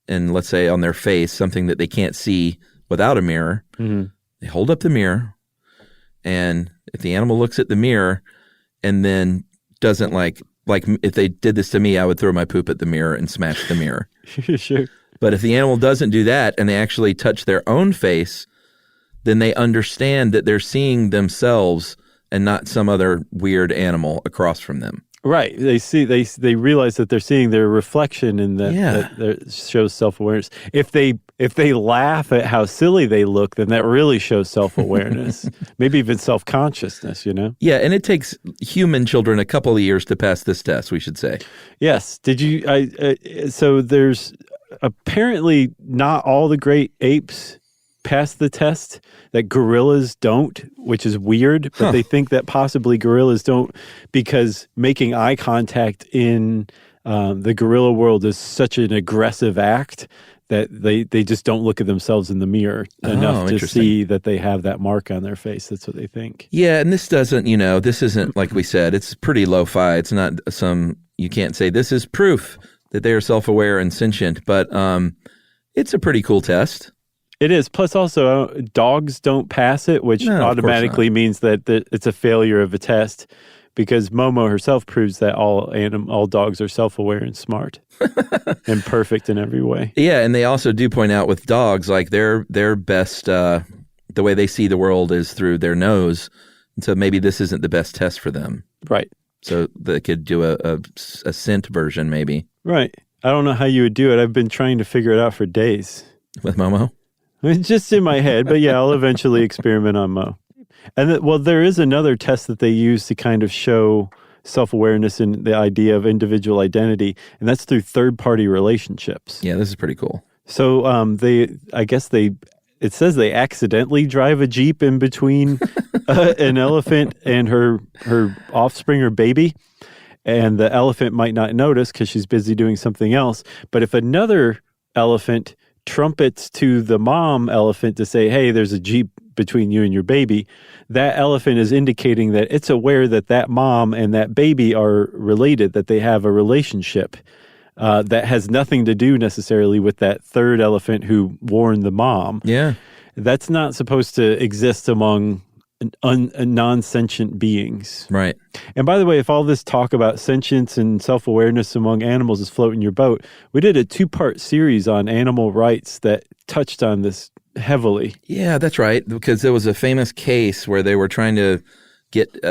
and let's say on their face, something that they can't see without a mirror. Mm-hmm. They hold up the mirror, and if the animal looks at the mirror and then doesn't like if they did this to me, I would throw my poop at the mirror and smash the mirror. Sure. But if the animal doesn't do that and they actually touch their own face, then they understand that they're seeing themselves and not some other weird animal across from them. Right. They realize that they're seeing their reflection in that shows self-awareness. If they laugh at how silly they look, then that really shows self-awareness. Maybe even self-consciousness, Yeah, and it takes human children a couple of years to pass this test, we should say. Yes. So there's apparently not all the great apes pass the test, that gorillas don't, which is weird, but they think that possibly gorillas don't because making eye contact in the gorilla world is such an aggressive act that they just don't look at themselves in the mirror enough to see that they have that mark on their face. That's what they think. Yeah, and this doesn't, this isn't, like we said, it's pretty lo-fi. It's not you can't say this is proof that they are self-aware and sentient, but it's a pretty cool test. It is. Plus, also, dogs don't pass it, which automatically means that it's a failure of a test, because Momo herself proves that all dogs are self-aware and smart and perfect in every way. Yeah, and they also do point out with dogs, like their best, the way they see the world is through their nose, and so maybe this isn't the best test for them. Right. So they could do a scent version, maybe. Right. I don't know how you would do it. I've been trying to figure it out for days. With Momo? It's just in my head, but yeah, I'll eventually experiment on Mo. And there is another test that they use to kind of show self-awareness and the idea of individual identity, and that's through third-party relationships. Yeah, this is pretty cool. So it says they accidentally drive a Jeep in between an elephant and her offspring or baby, and the elephant might not notice because she's busy doing something else. But if another elephant trumpets to the mom elephant to say, hey, there's a Jeep between you and your baby, that elephant is indicating that it's aware that mom and that baby are related, that they have a relationship that has nothing to do necessarily with that third elephant who warned the mom. Yeah. That's not supposed to exist among non-sentient beings. Right. And by the way, if all this talk about sentience and self-awareness among animals is floating your boat, we did a 2-part series on animal rights that touched on this heavily. Yeah, that's right, because there was a famous case where they were trying to get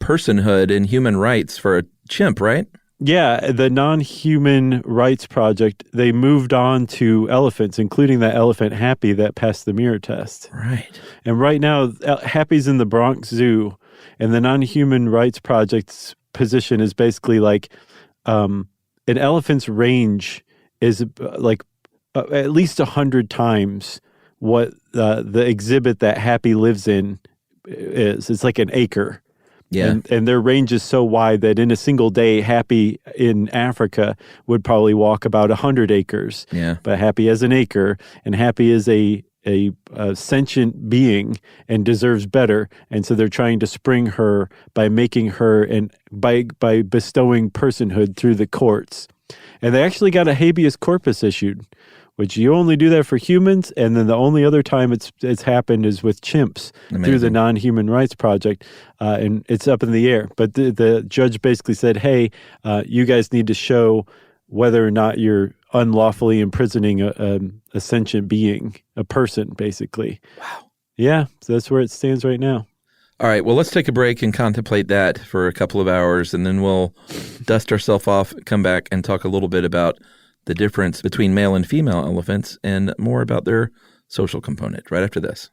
personhood and human rights for a chimp, right? Yeah, the Non-Human Rights Project, they moved on to elephants, including that elephant Happy that passed the mirror test. Right. And right now, Happy's in the Bronx Zoo, and the Non-Human Rights Project's position is basically like an elephant's range is at least 100 times what the exhibit that Happy lives in is. It's like an acre. Yeah. And their range is so wide that in a single day, Happy in Africa would probably walk about 100 acres. Yeah. But Happy has an acre, and Happy is a sentient being and deserves better. And so they're trying to spring her by making her and by bestowing personhood through the courts. And they actually got a habeas corpus issued, which you only do that for humans, and then the only other time it's happened is with chimps. Amazing. Through the Non-Human Rights Project, and it's up in the air. But the judge basically said, hey, you guys need to show whether or not you're unlawfully imprisoning a sentient being, a person, basically. Wow. Yeah, so that's where it stands right now. All right, well, let's take a break and contemplate that for a couple of hours, and then we'll dust ourselves off, come back, and talk a little bit about the difference between male and female elephants and more about their social component right after this.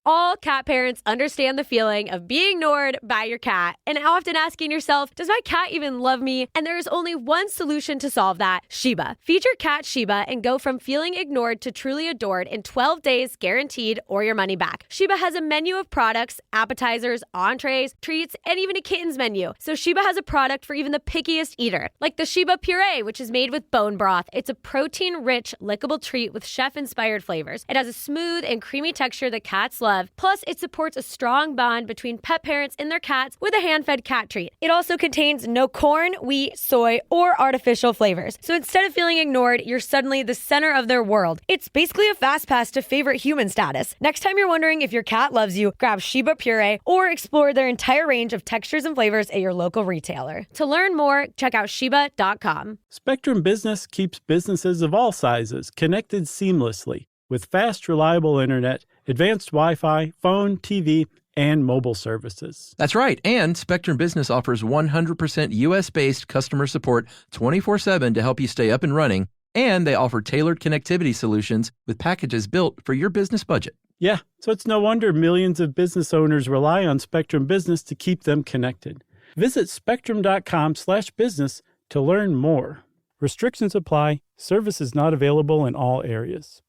All cat parents understand the feeling of being ignored by your cat and often asking yourself, does my cat even love me? And there is only one solution to solve that, Sheba. Feed your cat Sheba and go from feeling ignored to truly adored in 12 days guaranteed or your money back. Sheba has a menu of products, appetizers, entrees, treats, and even a kittens menu. So Sheba has a product for even the pickiest eater, like the Sheba Puree, which is made with bone broth. It's a protein-rich, lickable treat with chef-inspired flavors. It has a smooth and creamy texture that cats love. Plus, Plus, it supports a strong bond between pet parents and their cats with a hand-fed cat treat. It also contains no corn, wheat, soy, or artificial flavors. So instead of feeling ignored, you're suddenly the center of their world. It's basically a fast pass to favorite human status. Next time you're wondering if your cat loves you, grab Sheba Puree or explore their entire range of textures and flavors at your local retailer. To learn more, check out Sheba.com. Spectrum Business keeps businesses of all sizes connected seamlessly with fast, reliable internet, advanced Wi-Fi, phone, TV, and mobile services. That's right. And Spectrum Business offers 100% U.S.-based customer support 24/7 to help you stay up and running. And they offer tailored connectivity solutions with packages built for your business budget. Yeah, so it's no wonder millions of business owners rely on Spectrum Business to keep them connected. Visit spectrum.com/business to learn more. Restrictions apply. Service is not available in all areas.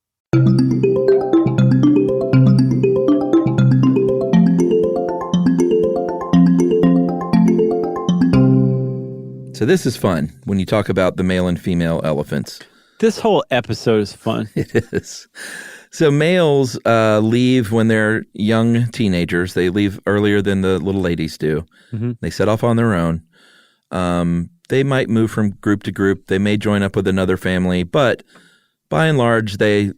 So this is fun when you talk about the male and female elephants. This whole episode is fun. It is. So males leave when they're young teenagers. They leave earlier than the little ladies do. Mm-hmm. They set off on their own. They might move from group to group. They may join up with another family, but by and large, they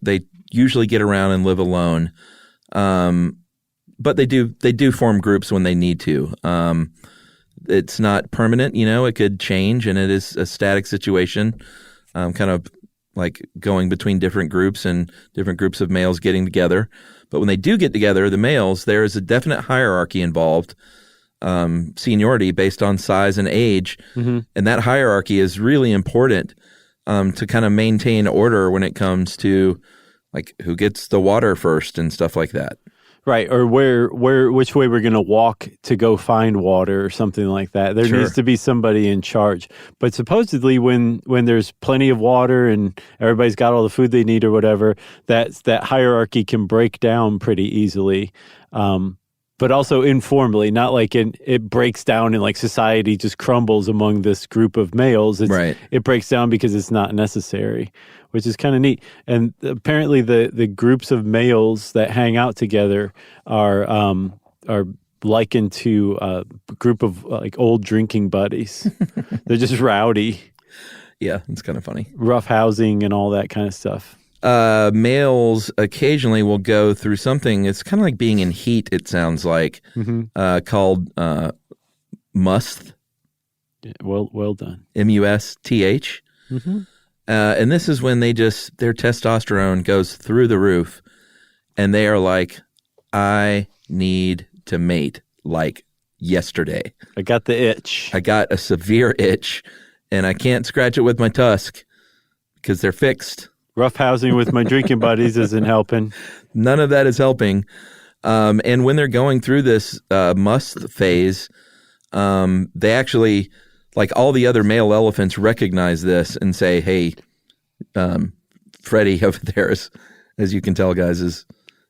usually get around and live alone. But they do form groups when they need to. It's not permanent, it could change, and it is a static situation, kind of like going between different groups and different groups of males getting together. But when they do get together, the males, there is a definite hierarchy involved, seniority based on size and age. Mm-hmm. And that hierarchy is really important to kind of maintain order when it comes to like who gets the water first and stuff like that. Right, or which way we're going to walk to go find water or something like that. There needs to be somebody in charge. But supposedly when there's plenty of water and everybody's got all the food they need or whatever, that hierarchy can break down pretty easily. But also informally, not like it breaks down and like society just crumbles among this group of males. It breaks down because it's not necessary, which is kind of neat. And apparently the groups of males that hang out together are likened to a group of like old drinking buddies. They're just rowdy. Yeah, it's kind of funny. Rough housing and all that kind of stuff. Males occasionally will go through something. It's kind of like being in heat, it sounds like, called musth. Yeah, well done. M-U-S-T-H. Mm-hmm. And this is when their testosterone goes through the roof, and they are like, I need to mate like yesterday. I got the itch. I got a severe itch, and I can't scratch it with my tusk because they're fixed. Rough housing with my drinking buddies isn't helping. None of that is helping. And when they're going through this musth phase, they actually, like all the other male elephants, recognize this and say, hey, Freddie over there, as you can tell, guys,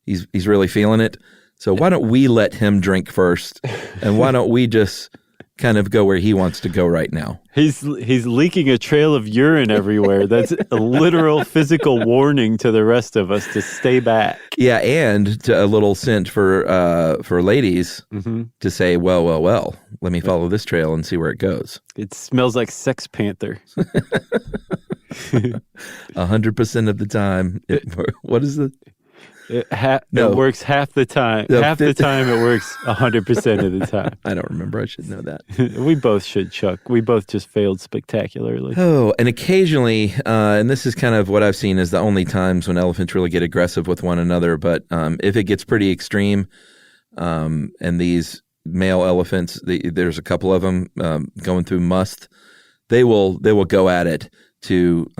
he's really feeling it. So why don't we let him drink first? And why don't we just kind of go where he wants to go right now? He's leaking a trail of urine everywhere. That's a literal physical warning to the rest of us to stay back. Yeah, and a little scent for ladies to say, well, let me follow this trail and see where it goes. It smells like Sex Panther. 100% of the time. What is the... It works half the time. Half the time it works 100% of the time. I don't remember. I should know that. We both should, Chuck. We both just failed spectacularly. Oh, and occasionally, and this is kind of what I've seen as the only times when elephants really get aggressive with one another, but if it gets pretty extreme, and these male elephants, there's a couple of them going through musth, they will go at it to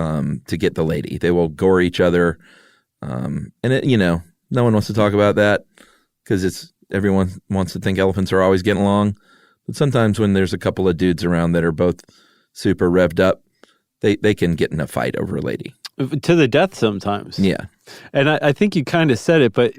get the lady. They will gore each other. And it, no one wants to talk about that because everyone wants to think elephants are always getting along. But sometimes when there's a couple of dudes around that are both super revved up, they can get in a fight over a lady. To the death sometimes. Yeah. And I think you kind of said it, but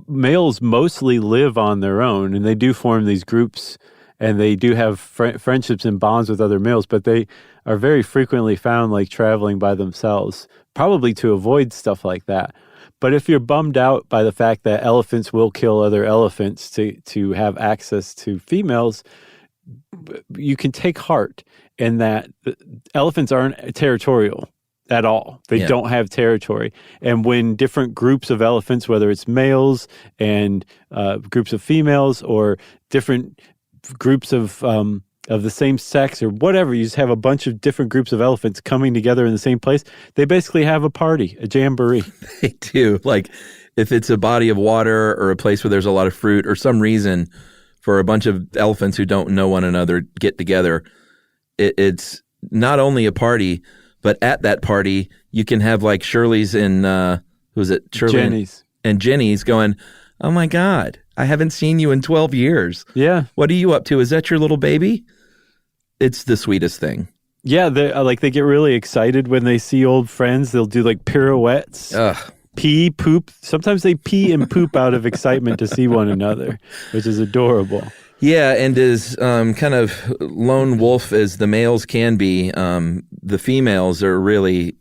males mostly live on their own, and they do form these groups, and they do have friendships and bonds with other males, but they are very frequently found like traveling by themselves, probably to avoid stuff like that. But if you're bummed out by the fact that elephants will kill other elephants to have access to females, you can take heart in that elephants aren't territorial at all. They don't have territory. And when different groups of elephants, whether it's males and groups of females or different groups of the same sex or whatever, you just have a bunch of different groups of elephants coming together in the same place, they basically have a party, a jamboree. They do. Like if it's a body of water or a place where there's a lot of fruit or some reason for a bunch of elephants who don't know one another get together, it's not only a party, but at that party, you can have like Shirley's and, who's it? Shirley Jenny's. And Jenny's going, oh my God, I haven't seen you in 12 years. Yeah. What are you up to? Is that your little baby? It's the sweetest thing. Yeah, they get really excited when they see old friends. They'll do like pirouettes, pee, poop. Sometimes they pee and poop out of excitement to see one another, which is adorable. Yeah, and as kind of lone wolf as the males can be, the females are really,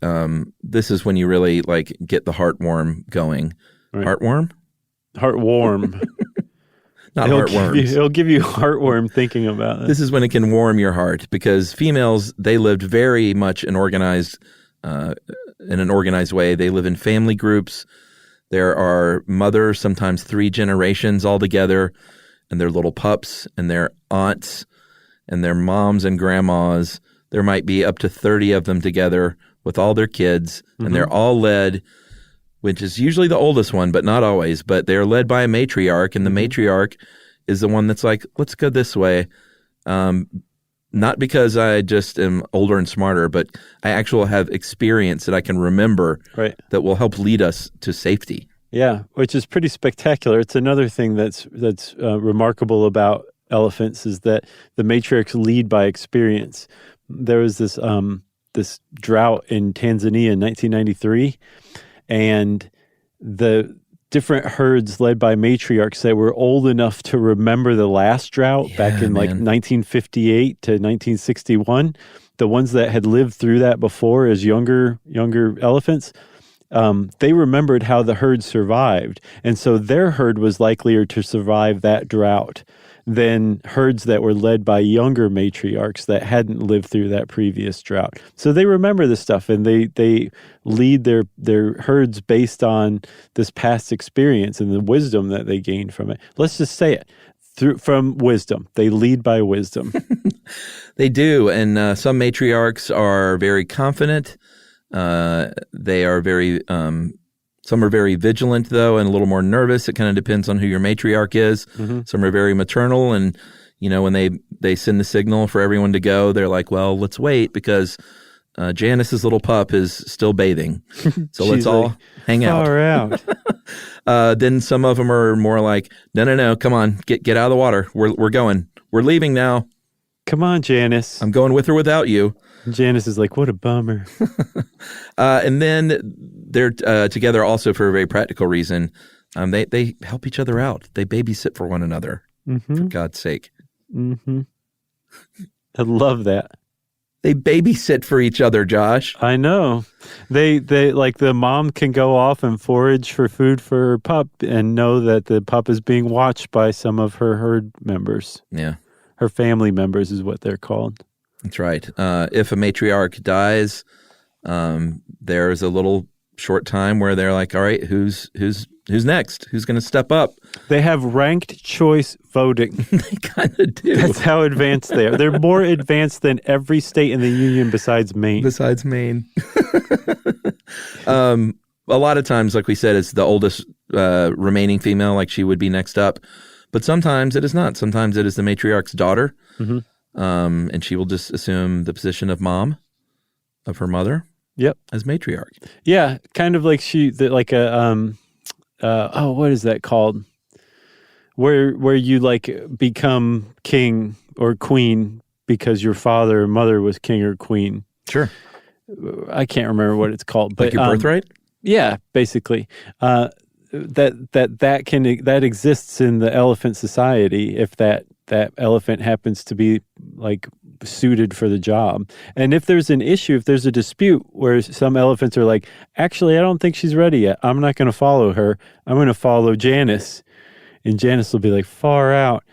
this is when you really like get the heartworm going. Right. Heartworm? Heartwarm. Not heartworms. It'll give you heartworm thinking about it. This is when it can warm your heart because females, they lived very much in an organized way. They live in family groups. There are mothers, sometimes 3 generations all together, and their little pups and their aunts and their moms and grandmas. There might be up to 30 of them together with all their kids, and they're all led, which is usually the oldest one, but not always, but they're led by a matriarch, and the matriarch is the one that's like, let's go this way. Not because I just am older and smarter, but I actually have experience that I can remember that will help lead us to safety. Yeah, which is pretty spectacular. It's another thing that's remarkable about elephants is that the matriarchs lead by experience. There was this drought in Tanzania in 1993, and the different herds led by matriarchs that were old enough to remember the last drought back in like 1958 to 1961, the ones that had lived through that before as younger elephants, they remembered how the herd survived. And so their herd was likelier to survive that drought than herds that were led by younger matriarchs that hadn't lived through that previous drought. So they remember this stuff, and they lead their herds based on this past experience and the wisdom that they gained from it. Let's just say it. From wisdom. They lead by wisdom. They do, and some matriarchs are very confident. They are very, some are very vigilant, though, and a little more nervous. It kind of depends on who your matriarch is. Some are very maternal, and, when they send the signal for everyone to go, they're like, well, let's wait because Janice's little pup is still bathing. So let's all hang out. Far out. Then some of them are more like, no, come on, get out of the water. We're going. We're leaving now. Come on, Janice. I'm going with or without you. Janice is like, what a bummer. And then they're together also for a very practical reason. They help each other out. They babysit for one another, for God's sake. I love that. They babysit for each other, Josh. I know. They like the mom can go off and forage for food for her pup and know that the pup is being watched by some of her herd members. Yeah. Her family members is what they're called. That's right. If a matriarch dies, there's a little short time where they're like, all right, who's next? Who's going to step up? They have ranked choice voting. They kind of do. That's how advanced they are. They're more advanced than every state in the union besides Maine. A lot of times, like we said, it's the oldest remaining female, like she would be next up. But sometimes it is not. Sometimes it is the matriarch's daughter. And she will just assume the position of mom, of her mother. Yep. As matriarch. Yeah, kind of like what is that called? Where you like become king or queen because your father or mother was king or queen. Sure. I can't remember what it's called, but like your birthright? Yeah, basically. That exists in the elephant society if that elephant happens to be like suited for the job. And if there's an issue, if there's a dispute where some elephants are like, actually, I don't think she's ready yet. I'm not going to follow her. I'm going to follow Janice. And Janice will be like, far out.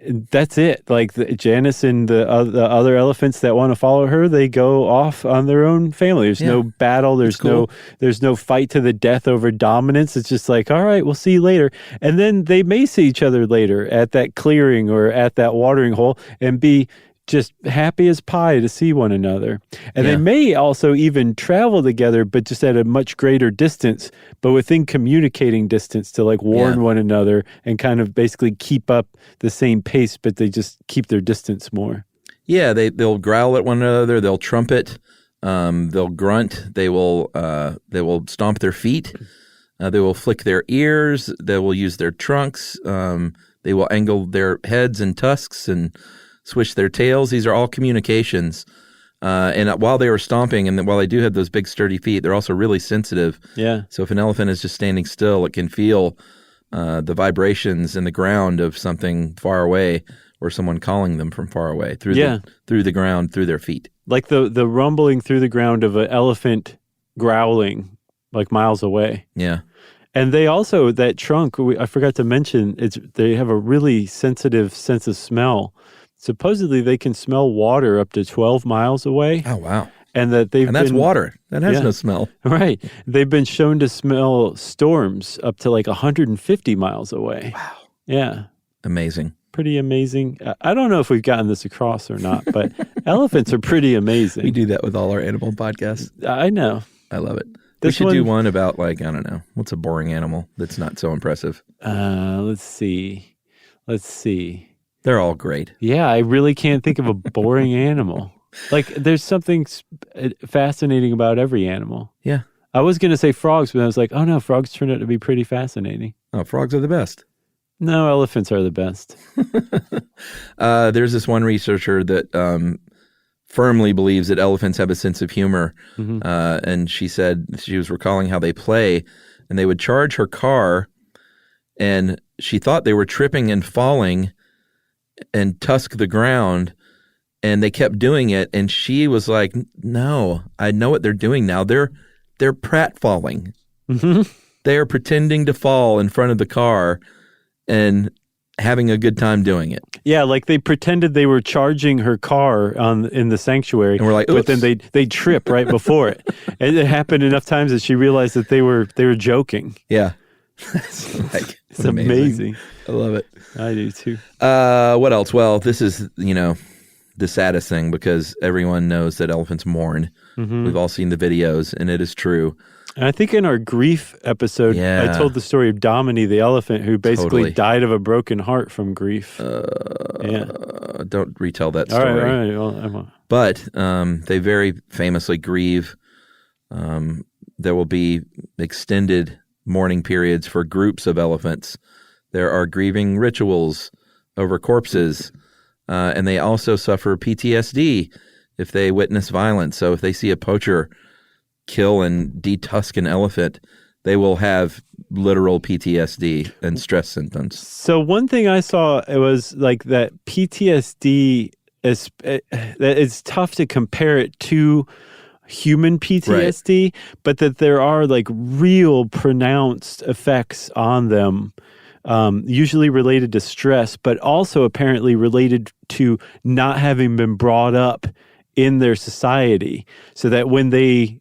That's it. Like Janice and the other elephants that want to follow her, they go off on their own family. There's no battle. There's no fight to the death over dominance. It's just like, all right, we'll see you later. And then they may see each other later at that clearing or at that watering hole and be just happy as pie to see one another. And they may also even travel together, but just at a much greater distance, but within communicating distance to like warn one another and kind of basically keep up the same pace, but they just keep their distance more. Yeah, they'll growl at one another. They'll trumpet. They'll grunt. They will stomp their feet. They will flick their ears. They will use their trunks. They will angle their heads and tusks and swish their tails. These are all communications. And while they were stomping, and while they do have those big sturdy feet, they're also really sensitive. Yeah. So if an elephant is just standing still, it can feel the vibrations in the ground of something far away or someone calling them from far away through the ground, through their feet. Like the rumbling through the ground of an elephant growling like miles away. Yeah. And they also, that trunk, I forgot to mention, they have a really sensitive sense of smell. Supposedly, they can smell water up to 12 miles away. Oh, wow. And that's water. That has no smell. Right. They've been shown to smell storms up to like 150 miles away. Wow. Yeah. Amazing. Pretty amazing. I don't know if we've gotten this across or not, but elephants are pretty amazing. We do that with all our animal podcasts. I know. I love it. We should do one about like, I don't know, what's a boring animal that's not so impressive? Let's see. They're all great. Yeah, I really can't think of a boring animal. Like, there's something fascinating about every animal. Yeah. I was going to say frogs, but I was like, oh no, frogs turned out to be pretty fascinating. Oh, frogs are the best. No, elephants are the best. There's this one researcher that firmly believes that elephants have a sense of humor. Mm-hmm. And she said, she was recalling how they play, and they would charge her car, and she thought they were tripping and falling and tusk the ground, and they kept doing it, and she was like, no, I know what they're doing now. They're pratfalling. Mm-hmm. They are pretending to fall in front of the car and having a good time doing it. Yeah, like they pretended they were charging her car in the sanctuary, and we're like, oops. But then they trip right before it. And it happened enough times that she realized that they were joking. Yeah. It's amazing. I love it. I do too. What else? Well, this is, the saddest thing, because everyone knows that elephants mourn. Mm-hmm. We've all seen the videos, and it is true. And I think in our grief episode, I told the story of Domini, the elephant, who basically died of a broken heart from grief. Don't retell that story. All right. Well, I won't. But they very famously grieve. There will be extended mourning periods for groups of elephants. There are grieving rituals over corpses, and they also suffer PTSD if they witness violence. So if they see a poacher kill and detusk an elephant, they will have literal PTSD and stress symptoms. So one thing I saw, it was like that PTSD is that it's tough to compare it to human PTSD, right, but that there are like real pronounced effects on them, usually related to stress, but also apparently related to not having been brought up in their society. So that when say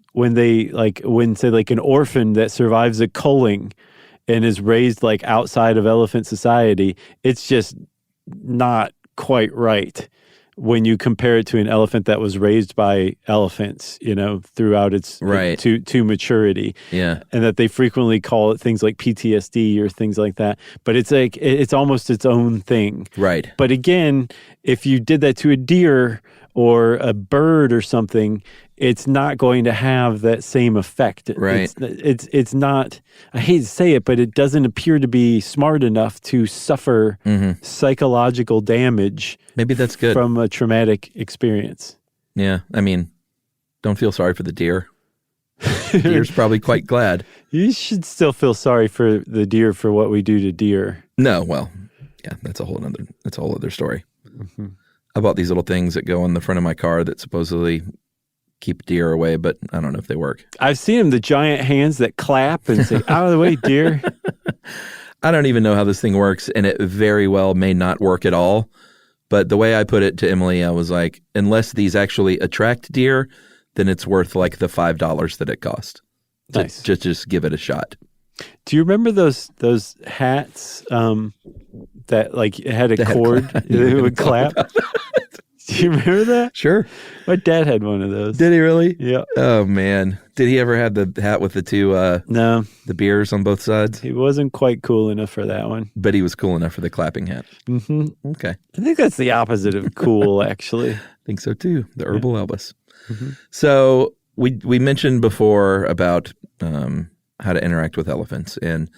like an orphan that survives a culling and is raised like outside of elephant society, it's just not quite right when you compare it to an elephant that was raised by elephants, throughout its to maturity. Yeah. And that they frequently call it things like PTSD or things like that. But it's like, it's almost its own thing. Right. But again, if you did that to a deer or a bird or something, it's not going to have that same effect. Right. It's not, I hate to say it, but it doesn't appear to be smart enough to suffer psychological damage. Maybe that's good. From a traumatic experience. Yeah. I mean, don't feel sorry for the deer. The deer's probably quite glad. You should still feel sorry for the deer for what we do to deer. No, well, yeah, that's a whole other story. Mm-hmm. I bought these little things that go on the front of my car that supposedly keep deer away, but I don't know if they work. I've seen them, the giant hands that clap and say, out of the way, deer. I don't even know how this thing works, and it very well may not work at all. But the way I put it to Emily, I was like, unless these actually attract deer, then it's worth like the $5 that it cost. Nice. Just give it a shot. Do you remember those hats that like had a cord that would clap? Do you remember that? Sure. My dad had one of those. Did he really? Yeah. Oh, man. Did he ever have the hat with the two No, the beers on both sides? he wasn't quite cool enough for that one. But he was cool enough for the clapping hat. Hmm. Okay. I think that's the opposite of cool, actually. I think so too. The herbal Elvis. Mm-hmm. So we mentioned before about how to interact with elephants, and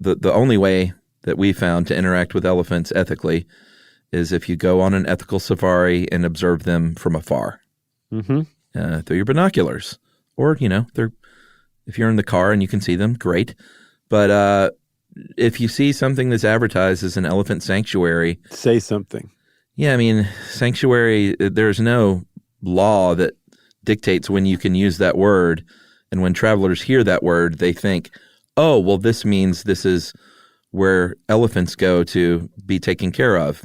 the only way that we found to interact with elephants ethically is if you go on an ethical safari and observe them from afar through your binoculars, or if you're in the car and you can see them, great. But if you see something that's advertised as an elephant sanctuary, say something. Yeah, I mean, sanctuary, there's no law that dictates when you can use that word. And when travelers hear that word, they think, oh, well, this means this is where elephants go to be taken care of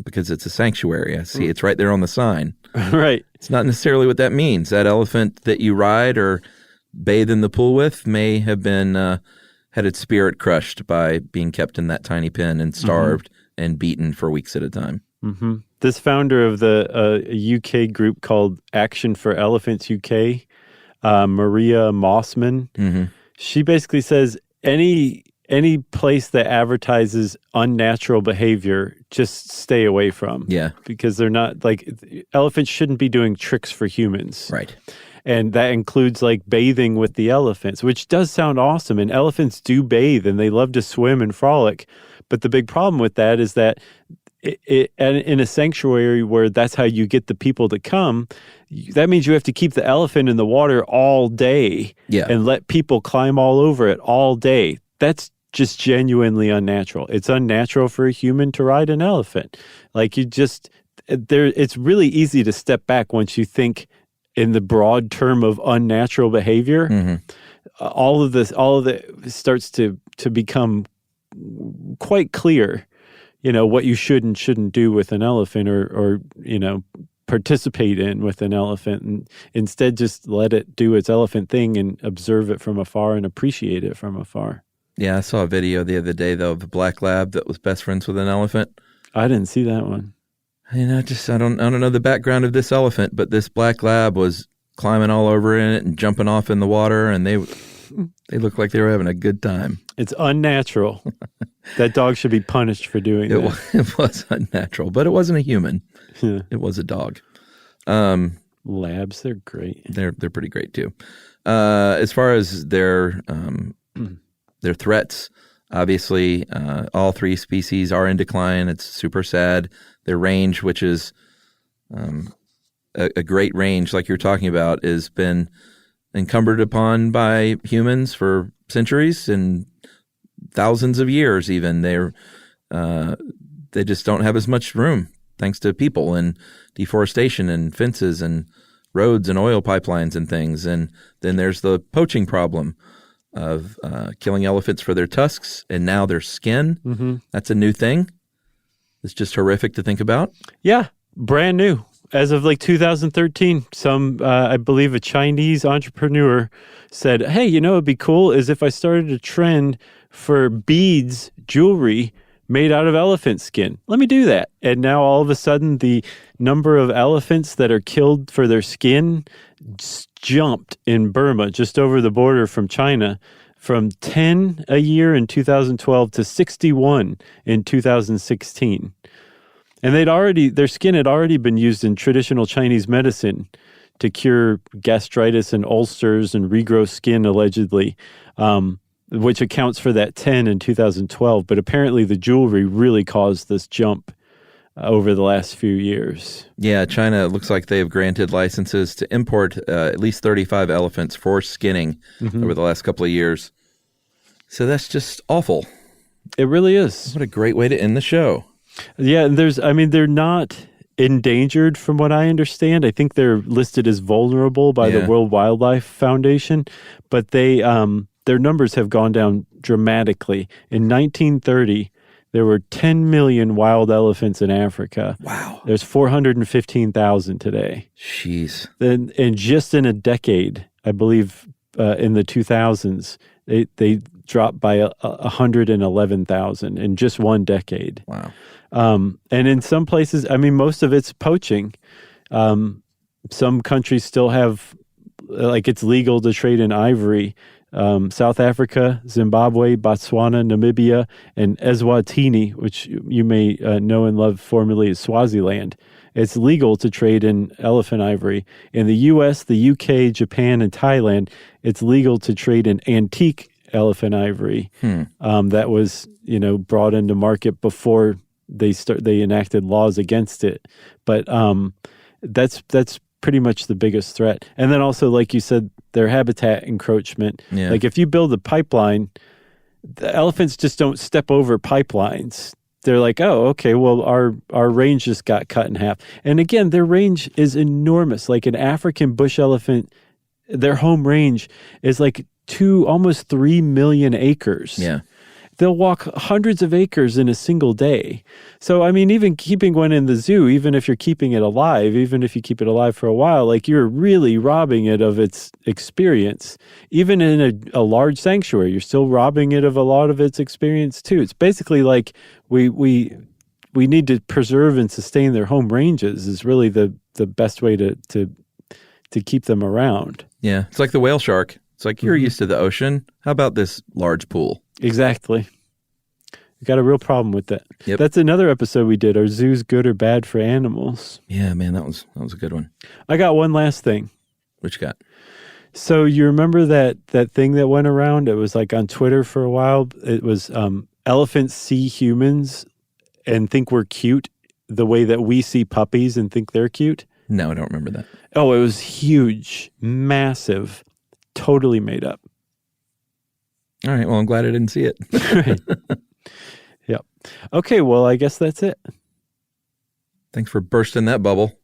because it's a sanctuary. I see it's right there on the sign. Right. It's not necessarily what that means. That elephant that you ride or bathe in the pool with may have been had its spirit crushed by being kept in that tiny pen and starved and beaten for weeks at a time. Mm-hmm. This founder of the UK group called Action for Elephants UK, Maria Mossman, she basically says any place that advertises unnatural behavior, just stay away from. Yeah. Because they're not, like, elephants shouldn't be doing tricks for humans. Right. And that includes like bathing with the elephants, which does sound awesome. And elephants do bathe and they love to swim and frolic. But the big problem with that is that in a sanctuary where that's how you get the people to come, that means you have to keep the elephant in the water all day and let people climb all over it all day. That's just genuinely unnatural. It's unnatural for a human to ride an elephant. Like it's really easy to step back once you think in the broad term of unnatural behavior. All of it starts to become quite clear, what you should and shouldn't do with an elephant or participate in with an elephant, and instead just let it do its elephant thing and observe it from afar and appreciate it from afar. Yeah, I saw a video the other day, though, of a black lab that was best friends with an elephant. I didn't see that one. I don't know the background of this elephant, but this black lab was climbing all over in it and jumping off in the water, and they looked like they were having a good time. It's unnatural. That dog should be punished for doing that. It was unnatural, but it wasn't a human. Yeah. It was a dog. Labs, they're great. They're pretty great too. As far as their threats, obviously, all three species are in decline. It's super sad. Their range, which is a great range, like you're talking about, has been encumbered upon by humans for centuries and thousands of years. Even they just don't have as much room thanks to people and deforestation and fences and roads and oil pipelines and things. And then there's the poaching problem of killing elephants for their tusks and now their skin. That's a new thing. It's just horrific to think about. Yeah, brand new. As of like 2013, I believe a Chinese entrepreneur said, hey, it'd be cool is if I started a trend for beads, jewelry made out of elephant skin. Let me do that. And now all of a sudden, the number of elephants that are killed for their skin jumped in Burma, just over the border from China, from 10 a year in 2012 to 61 in 2016. And their skin had already been used in traditional Chinese medicine to cure gastritis and ulcers and regrow skin, allegedly, which accounts for that 10 in 2012. But apparently the jewelry really caused this jump over the last few years. Yeah, China looks like they've granted licenses to import at least 35 elephants for skinning over the last couple of years. So that's just awful. It really is. What a great way to end the show. Yeah, and they're not endangered from what I understand. I think they're listed as vulnerable by the World Wildlife Foundation, but they their numbers have gone down dramatically. In 1930, there were 10 million wild elephants in Africa. Wow. There's 415,000 today. Jeez. Then, and just in a decade, I believe in the 2000s, they dropped by 111,000 in just one decade. Wow. And in some places, most of it's poaching. Some countries still have, it's legal to trade in ivory. South Africa, Zimbabwe, Botswana, Namibia, and Eswatini, which you may know and love formerly as Swaziland. It's legal to trade in elephant ivory. In the U.S., the UK, Japan, and Thailand, it's legal to trade in antique elephant ivory that was, brought into market before they enacted laws against it. But that's pretty much the biggest threat. And then also, like you said, their habitat encroachment. Yeah. Like if you build a pipeline, the elephants just don't step over pipelines. They're like, oh, okay, well, our range just got cut in half. And again, their range is enormous. Like an African bush elephant, their home range is like almost 3 million acres. Yeah. They'll walk hundreds of acres in a single day. So, even keeping one in the zoo, even if you're keeping it alive, even if you keep it alive for a while, like you're really robbing it of its experience. Even in a large sanctuary, you're still robbing it of a lot of its experience too. It's basically like we need to preserve and sustain their home ranges is really the best way to keep them around. Yeah. It's like the whale shark. It's like you're used to the ocean. How about this large pool? Exactly. We got a real problem with that. Yep. That's another episode we did. Are zoos good or bad for animals? Yeah, man, that was a good one. I got one last thing. What you got? So you remember that thing that went around? It was like on Twitter for a while. It was elephants see humans and think we're cute the way that we see puppies and think they're cute. No, I don't remember that. Oh, it was huge, massive, totally made up. All right. Well, I'm glad I didn't see it. Right. Yep. Okay. Well, I guess that's it. Thanks for bursting that bubble.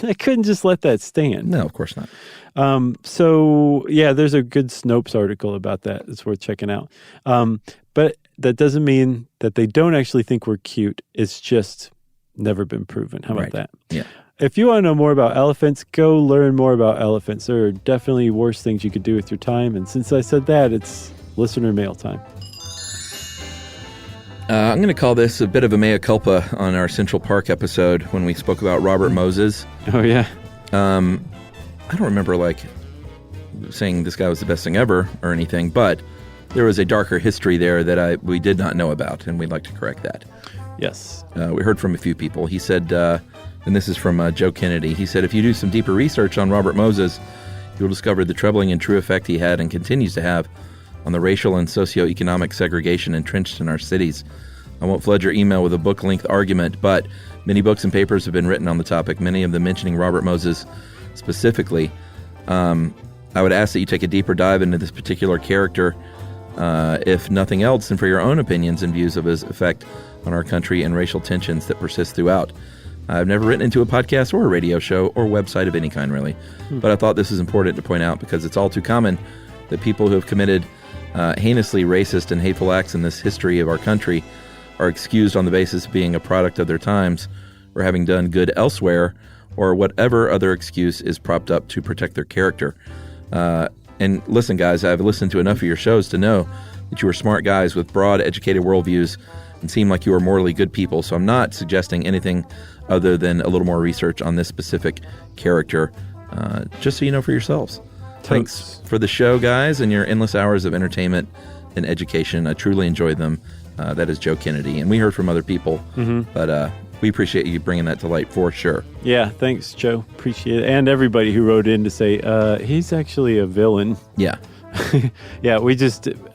I couldn't just let that stand. No, of course not. So yeah, there's a good Snopes article about that. It's worth checking out. But that doesn't mean that they don't actually think we're cute. It's just never been proven. How about that? Yeah. If you want to know more about elephants, go learn more about elephants. There are definitely worse things you could do with your time. And since I said that, it's listener mail time. I'm going to call this a bit of a mea culpa on our Central Park episode when we spoke about Robert Moses. Oh, yeah. I don't remember saying this guy was the best thing ever or anything, but there was a darker history there that we did not know about, and we'd like to correct that. Yes. We heard from a few people. He said, and this is from Joe Kennedy, he said, if you do some deeper research on Robert Moses, you'll discover the troubling and true effect he had and continues to have on the racial and socioeconomic segregation entrenched in our cities. I won't flood your email with a book-length argument, but many books and papers have been written on the topic, many of them mentioning Robert Moses specifically. I would ask that you take a deeper dive into this particular character, if nothing else, than for your own opinions and views of his effect on our country and racial tensions that persist throughout. I've never written into a podcast or a radio show or website of any kind, really. But I thought this is important to point out because it's all too common that people who have committed heinously racist and hateful acts in this history of our country are excused on the basis of being a product of their times or having done good elsewhere or whatever other excuse is propped up to protect their character. And listen, guys, I've listened to enough of your shows to know that you are smart guys with broad, educated worldviews and seem like you are morally good people. So I'm not suggesting anything other than a little more research on this specific character, just so you know for yourselves. Thanks for the show, guys, and your endless hours of entertainment and education. I truly enjoyed them. That is Joe Kennedy. And we heard from other people, but we appreciate you bringing that to light for sure. Yeah, thanks, Joe. Appreciate it. And everybody who wrote in to say, he's actually a villain. Yeah. Yeah,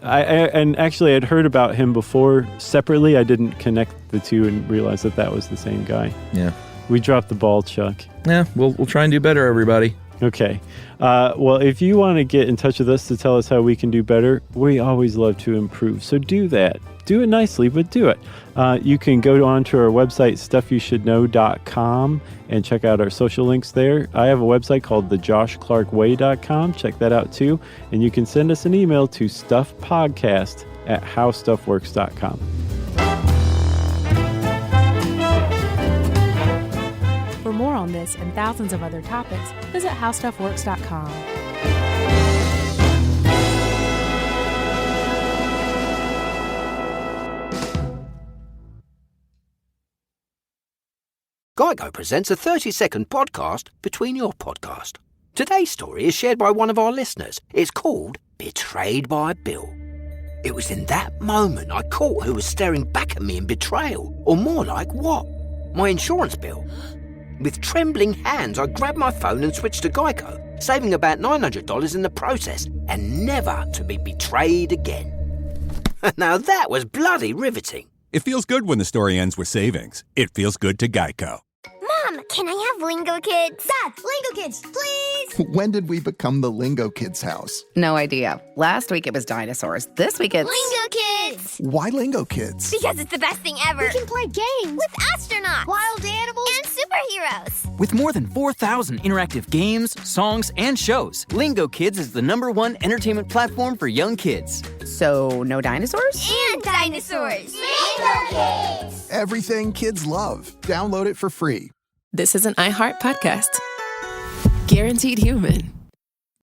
and actually I'd heard about him before separately. I didn't connect the two and realize that was the same guy. Yeah. We dropped the ball, Chuck. Yeah, we'll try and do better, everybody. Okay. Well, if you want to get in touch with us to tell us how we can do better, we always love to improve. So do that. Do it nicely, but do it. You can go on to our website, stuffyoushouldknow.com, and check out our social links there. I have a website called thejoshclarkway.com. Check that out too. And you can send us an email to stuffpodcast@howstuffworks.com. For more on this and thousands of other topics, visit howstuffworks.com. Geico presents a 30-second podcast between your podcast. Today's story is shared by one of our listeners. It's called Betrayed by Bill. It was in that moment I caught who was staring back at me in betrayal, or more like what? My insurance bill. With trembling hands, I grabbed my phone and switched to Geico, saving about $900 in the process, and never to be betrayed again. Now that was bloody riveting. It feels good when the story ends with savings. It feels good to Geico. Mom, can I have Lingo Kids? Dad, Lingo Kids, please! When did we become the Lingo Kids house? No idea. Last week it was dinosaurs. This week it's... Lingo Kids! Why Lingo Kids? Because it's the best thing ever. We can play games with astronauts, wild animals, and superheroes. With more than 4,000 interactive games, songs, and shows, Lingo Kids is the #1 entertainment platform for young kids. So, no dinosaurs? And dinosaurs! Lingo Kids! Everything kids love. Download it for free. This is an iHeart podcast. Guaranteed human.